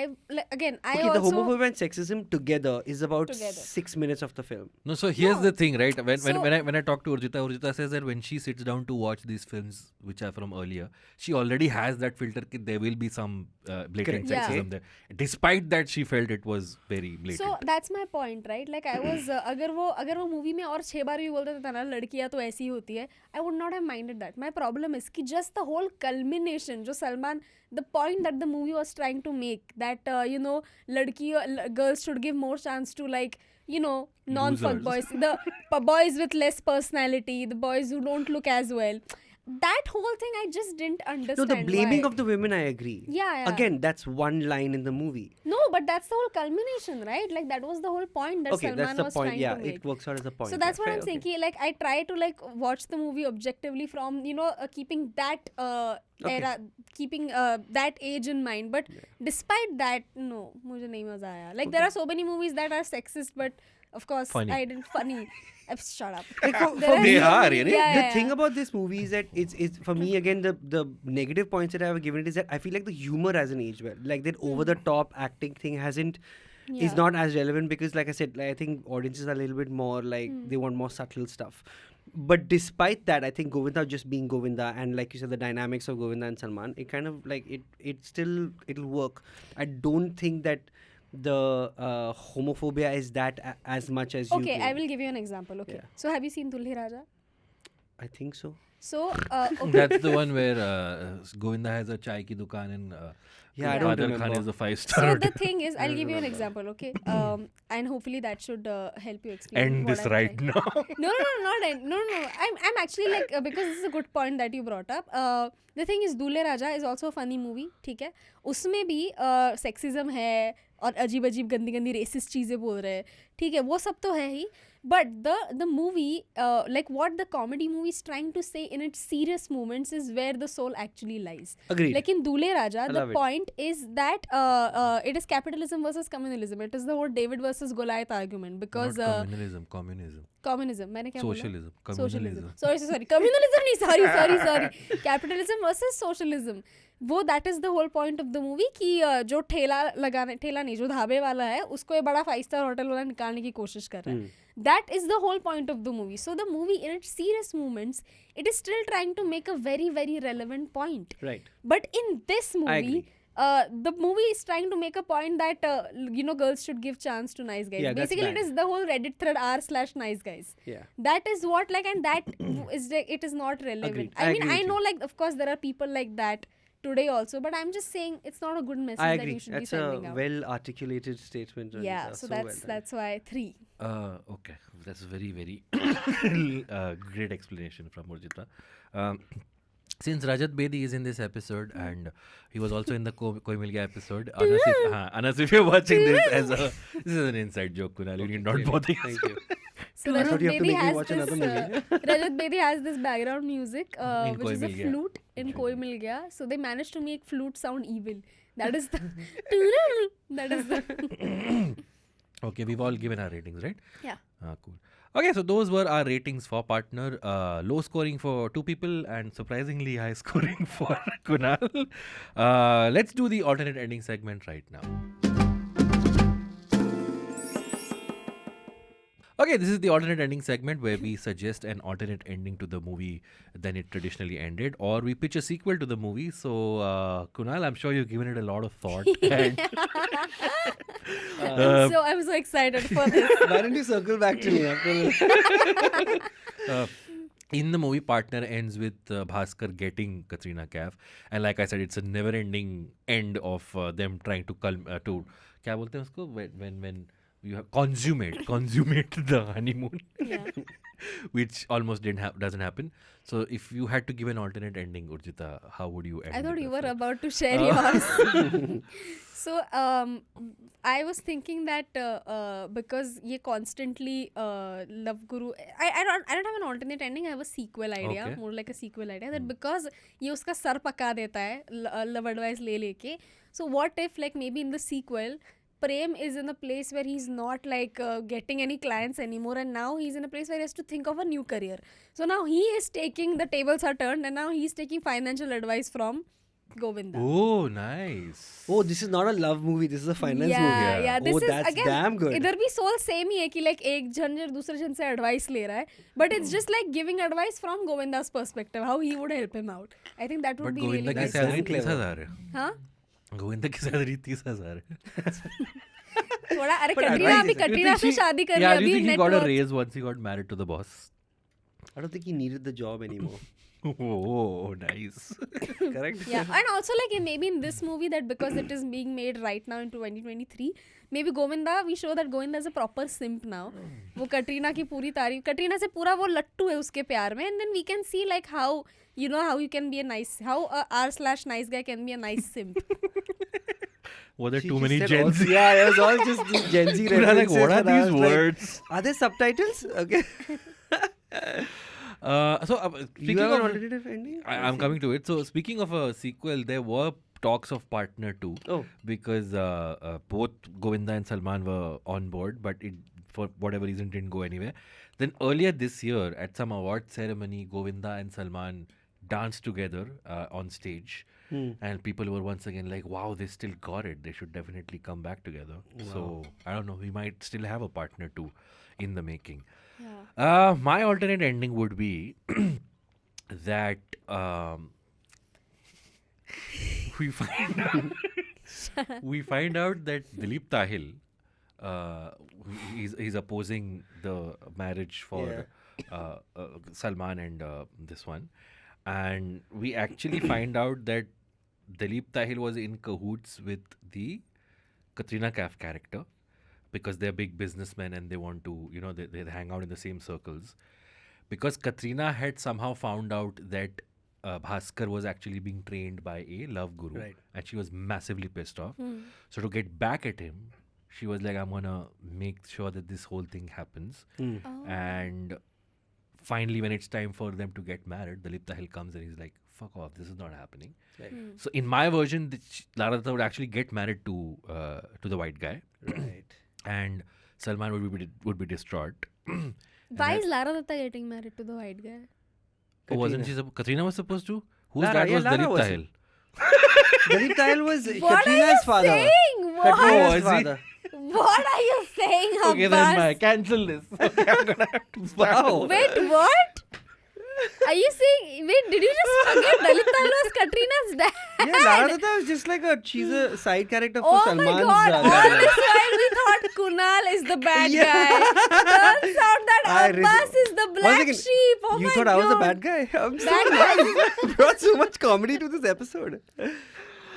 again I Okay, the also homophobia and sexism together is about Together. 6 minutes of the film. No, so here's No. the thing, right? So- When I talk to Urjita says that when she sits down to watch these films, which are from earlier, she already has that filter that there will be some blatant Correct. Yeah. sexism there. Despite that, she felt it was very blatant. So that's my point, right? Like I was अगर वो movie में और 6 बार भी बोलते थे ना लड़कियां तो ऐसी होती है, I would not have minded that. My problem is कि just the whole culmination जो Salman, the point that the movie was trying to make, that girls should give more chance to like non-fuck Losers. boys, the boys with less personality, the boys who don't look as well. that whole thing I just didn't No, understand. the blaming why. of the women, I agree. Yeah. Again, that's one line in the movie. No, but that's the whole culmination, right? Like that was the whole point that Okay, Salman that's the was point. trying Yeah, to make. it works out as a point. So that's yeah, what fair, I'm saying. okay. Ki, like I try to like watch the movie objectively from keeping that era, keeping that age in mind. But despite that, no, मुझे नहीं मजा आया. Like there are so many movies that are sexist, but of course Funny. I didn't funny. Shut up. Like for There me, They so are, many- you know? yeah, the yeah, thing yeah. about this movie is that it's for me again the negative points that I have given it is that I feel like the humor hasn't aged well. Like that over the top acting thing hasn't is Yeah. not as relevant because like I said, like, I think audiences are a little bit more like they want more subtle stuff. But despite that, I think Govinda just being Govinda and like you said, the dynamics of Govinda and Salman, it kind of like it still it'll work. I don't think that the homophobia is that as much as you Okay, I claim. will give you an example. Okay, Yeah. so have you seen Dulhe Raja? I think so. So okay. That's the one where Govinda has a chai ki dukaan and Yeah, I don't Badal Khan remember. is a 5-star So hotel. the thing is, I'll don't give you an remember. example, okay? And hopefully that should help you explain. End what this I'm right trying- now. Not end. No. I'm actually like because this is a good point that you brought up. The thing is, Dulhe Raja is also a funny movie. ठीक है? उसमें भी sexism है और अजीब अजीब गंदी गंदी racist चीजें बोल रहे हैं. ठीक है? वो सब तो है ही. But the movie, like what the comedy movie is trying to say in its serious moments is where the soul actually lies. Agreed. Like in Dulhe Raja, the love it. point is that it is capitalism versus communalism. It is the whole David versus Goliath argument because Not communism. communism. मैंने क्या बोला? Socialism. Socialism. Sorry. Communalism नहीं. Sorry. Capitalism versus socialism. वो that is the whole point of the movie कि जो ठेला नहीं जो ढाबे वाला है उसको ये बड़ा 5-star होटल वाला निकालने की कोशिश कर रहा है. That is the whole point of the movie. So the movie in its serious moments, it is still trying to make a very, very relevant point. Right. But in this movie, agree. the movie is trying to make a point that girls should give chance to nice guys. Yeah, that's Basically, it bad. is the whole Reddit thread r/nice guys. Yeah. That is what and that it is not relevant. Agreed. I I mean, agree I with know you. like of course there are people like that today also, but I'm just saying it's not a good message I that agree. you should That's be a sending out. well articulated statement. Ranjita. Yeah, so well done. that's why 3. Okay, that's a very, very great explanation from Urjita. Since Rajat Bedi is in this episode and he was also in the Koi Mil Gaya episode, Anas, if you're watching this this is an inside joke, Kunal, you need not Really? bother. Thank you. So I Rajat thought you have to Bedi make me has watch this, another movie. Rajat Bedi has this background music, In which Koi is a Mil Gaya. flute in Koi Mil Gaya. So they managed to make flute sound evil. That is the that is the Okay, we've all given our ratings, right? yeah. Cool. Okay, so those were our ratings for partner. Low scoring for 2 people and surprisingly high scoring for Kunal. Let's do the alternate ending segment right now. Okay, this is the alternate ending segment where we suggest an alternate ending to the movie than it traditionally ended, or we pitch a sequel to the movie. So, Kunal, I'm sure you've given it a lot of thought. And, I'm so excited for this. Why don't you circle back to me after? in the movie, partner ends with Bhaskar getting Katrina Kaif, and like I said, it's a never-ending end of them trying to to क्या बोलते हैं उसको when you have consummate the honeymoon, Yeah. which almost doesn't happen. So if you had to give an alternate ending, Urjita, how would you end? I thought it? you were about to share yours. So I was thinking that because ye constantly Love Guru, I don't have an alternate ending. I have a sequel idea, Okay. more like a sequel idea. That because ye uska sar paka deta hai love advice leke. So what if like maybe in the sequel, Prem is in a place where he's not like getting any clients anymore, and now he's in a place where he has to think of a new career. So now he is taking, the tables are turned, and now he's taking financial advice from Govinda. Oh, nice. Oh, this is not a love movie. This is a finance movie. Yeah, this Oh, is that's again, damn good. इधर भी soul same ही है कि like एक जन दूसरे जन से advice ले रहा है, but it's just like giving advice from Govinda's perspective, how he would help him out. I think that would But be really Govinda की nice. सैलरी That's 30,000 है. हाँ? गोविंदा की सैलरी 30,000 है. थोड़ा अरे But कटरीना advice अभी is- कटरीना से शादी कर Yeah, लिया do you अभी think he net got a worth. raise once he got married to the boss? I don't think he needed the job anymore. Oh, nice. Correct? Yeah, and also like maybe in this movie that because it is being made right now in 2023, maybe Govinda, we show that Govinda is a proper simp now. वो कटरीना की पूरी तारीफ, कटरीना से पूरा वो लट्टू है उसके प्यार में, and then we can see like how you can be a nice, how a r/nice guy can be a nice simp. Were there She too just many said Gen all- Z? Yeah, it was all just these Gen Z We're like, references. what are and I these was like, words? are there subtitles? Okay. So You speaking have an of, alternative ending? I'm coming to it. So speaking of a sequel, there were talks of Partner 2 Oh. because both Govinda and Salman were on board, but it for whatever reason didn't go anywhere. Then earlier this year, at some award ceremony, Govinda and Salman danced together on stage. And people were once again like, wow, they still got it. They should definitely come back together. So, I don't know, we might still have a Partner 2 in the making. Yeah. My alternate ending would be that we find out that Dilip Tahil, he's opposing the marriage for Salman and this one. And we actually find out that Dilip Tahil was in cahoots with the Katrina Kaif character because they're big businessmen and they want to, they hang out in the same circles. Because Katrina had somehow found out that Bhaskar was actually being trained by a love guru. Right. And she was massively pissed off. So to get back at him, she was like, I'm going to make sure that this whole thing happens. And finally, when it's time for them to get married, Dilip Tahil comes and he's like, fuck off, this is not happening. Right. So in my version, Lara Dutta would actually get married to the white guy. Right. And Salman would be distraught. Why is Lara Dutta getting married to the white guy? Oh, wasn't she Katrina was supposed to? Whose Lara, dad yeah, was Lara Dilip was- Tahil? Dilip Tahil was What are you Katrina's father. saying? What? Katrina's Oh, is he? father. What are you saying, Okay, then Abbas? cancel this. Okay, I'm gonna have to Wow. Wait, what? Are you saying? Wait, did you just forget Dalit Tahil was Katrina's dad? Yeah, Lara Dutta was just like she's a side character for Oh Salman's. my god, all character. this while we thought Kunal is the bad Yeah. guy. Turns out that I Abbas is the One black second, sheep. Oh you my thought god. I was the bad guy? I'm so Bad nice. Brought so much comedy to this episode.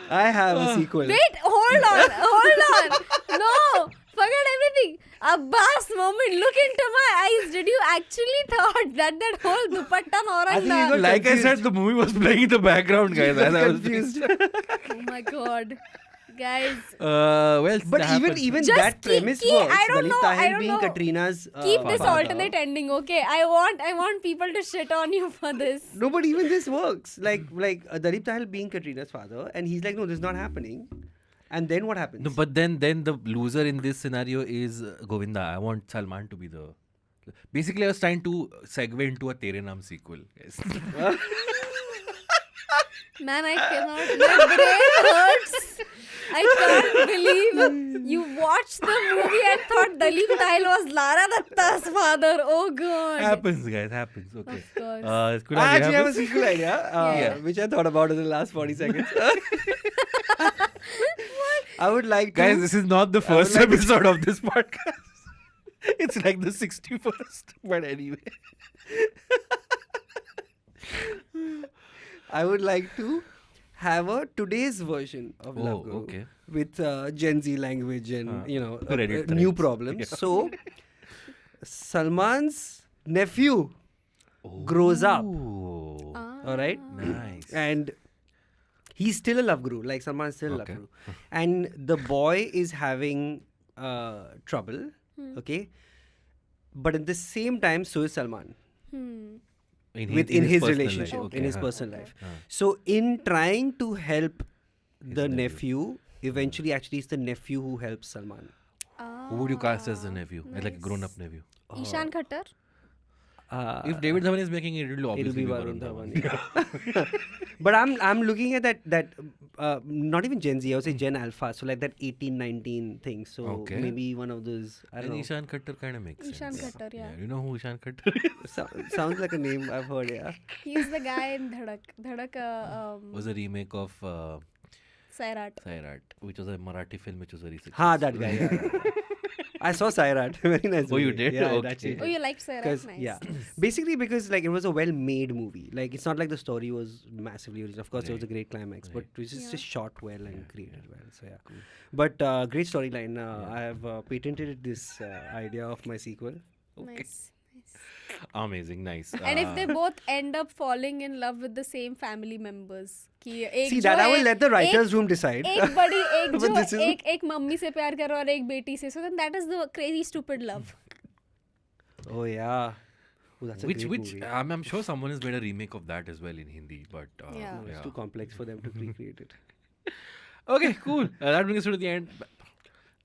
I have a sequel. Wait, hold on. No, forget everything. Abbas moment, look into my eyes. Did you actually thought that whole dupatta I think you Noranda? got Like I confused. said, the movie was playing in the background, guys. As I was confused. Oh my god. Guys, well, But that happens. even Just that keep- premise keep- works. I don't Dalit know, Tahil I don't being know. Katrina's keep this father. alternate ending, okay? I want people to shit on you for this. No, but even this works. Like Dalit Tahil being Katrina's father, and he's like, no, this is not happening. And then what happens? No, but then the loser in this scenario is Govinda. I want Salman to be the. Basically, I was trying to segue into a Tere Naam sequel. Yes. Man, I cannot. My brain hurts. I can't believe you watched the movie and thought Dalit Tahil was Lara Dutta's father. Oh god. Happens, guys. Happens. Okay. Of course. Kunal, I you actually have a this? sequel idea, Yeah. which I thought about in the last 40 seconds. I would like to. Guys, this is not the first like- episode of this podcast. It's like the 61st. But anyway. I would like to have a today's version of Love Oh, Guru okay. with Gen Z language and Reddit new threads. problems. Yeah. So Salman's nephew grows up, Oh, all right, nice. and he's still a love guru. Like Salman is still a love Okay. guru, and the boy is having trouble. Okay, but at the same time, so is Salman. In In his personal relationship, life. in his huh. personal life. So in trying to help the nephew, eventually actually it's the nephew who helps Salman. Who would you cast as the nephew? As like a grown-up nephew? Ishan Khattar? If David Dhawan is making it, it'll It'll obviously be be Varun Varun Dhawan. Dhawan. But I'm looking at that not even Gen Z, I would say Gen Alpha. So like that 18, 19 thing. So Okay. maybe one of those, I don't And know. Ishan Khattar kind of makes Ishan sense. Khattar, yeah. You know who Ishan Khattar is? Sounds like a name I've heard, yeah. He's the guy in Dhadak. Dhadak Was a remake of Sairat. Sairat, which was a Marathi film which was very successful. Ha, that guy. Yeah. I saw Sairat. Very nice. Oh, you movie. did? Yeah, I Okay. actually Oh, did. you liked Sarah? 'Cause, Nice. yeah, basically because like it was a well-made movie. Like it's not like the story was massively original. Of course, it was a great climax, but it was just shot well and created well. So yeah, but great storyline. I have patented this idea of my sequel. Nice. Amazing, nice. And if they both end up falling in love with the same family members, कि एक See जो that I है- will let the writers' एक- room decide. एक बड़ी एक But जो this is- एक मम्मी से प्यार कर रहा है और एक बेटी से, so then that is the crazy stupid love. Oh yeah. Oh, that's a which great movie. I'm sure someone has made a remake of that as well in Hindi, but Yeah. No, it's too complex for them to recreate it. Okay, cool. That brings us to the end.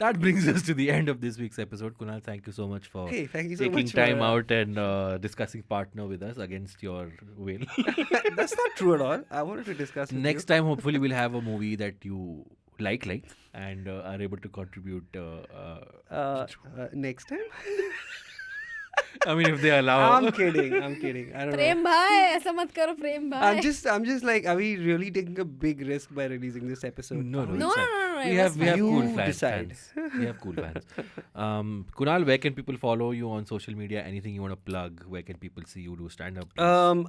That brings us to the end of this week's episode. Kunal, thank you so much for Hey, thank you so taking much time for, out and discussing partner with us against your will. That's not true at all. I wanted to discuss with Next you. time, hopefully, we'll have a movie that you like, and are able to contribute. Next time? I mean, if they allow. I'm kidding. I don't know. प्रेम भाई ऐसा मत करो प्रेम भाई. I'm just like, are we really taking a big risk by releasing this episode? No, no, No, it's no, fine. no, no, We it have was fine. cool You fans. decide. We have cool fans. Kunal, where can people follow you on social media? Anything you want to plug? Where can people see you do stand up? I'm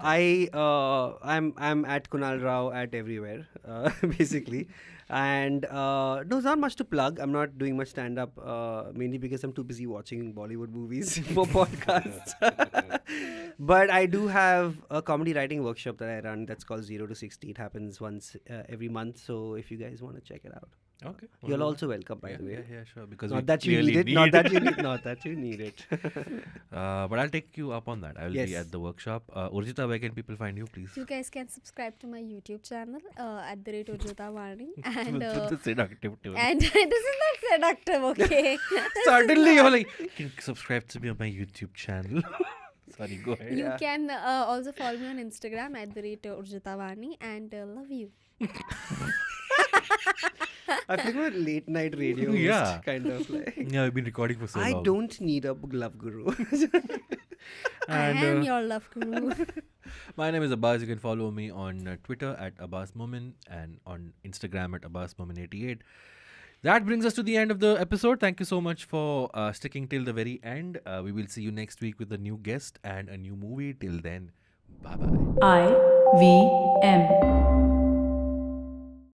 at Kunal Rao at everywhere, basically, and no, there's not much to plug. I'm not doing much stand up, mainly because I'm too busy watching Bollywood movies for podcasts. But I do have a comedy writing workshop that I run that's called 0 to 60. It happens once every month. So if you guys want to check it out, Okay. you're also welcome. By the way, Yeah, sure. Because not we that you clearly need it, not that you need, not that you need it. But I'll take you up on that. I will be Yes. at the workshop. Urjita, where can people find you, please? You guys can subscribe to my YouTube channel at the rate Urjita Vani and The seductive tone. and this is not seductive, okay? Suddenly, you're like, you can subscribe to me on my YouTube channel. Sorry, go ahead. You can also follow me on Instagram at the rate Urjita Vani and love you. I feel like a late night radio host, Yeah. kind of like. Yeah, we've been recording for so I long. don't need a love guru. I am your love guru. My name is Abbas. You can follow me on Twitter at Abbas Momin and on Instagram at Abbas Momin88. That brings us to the end of the episode. Thank you so much for sticking till the very end. We will see you next week with a new guest and a new movie. Till then, bye bye. IVM.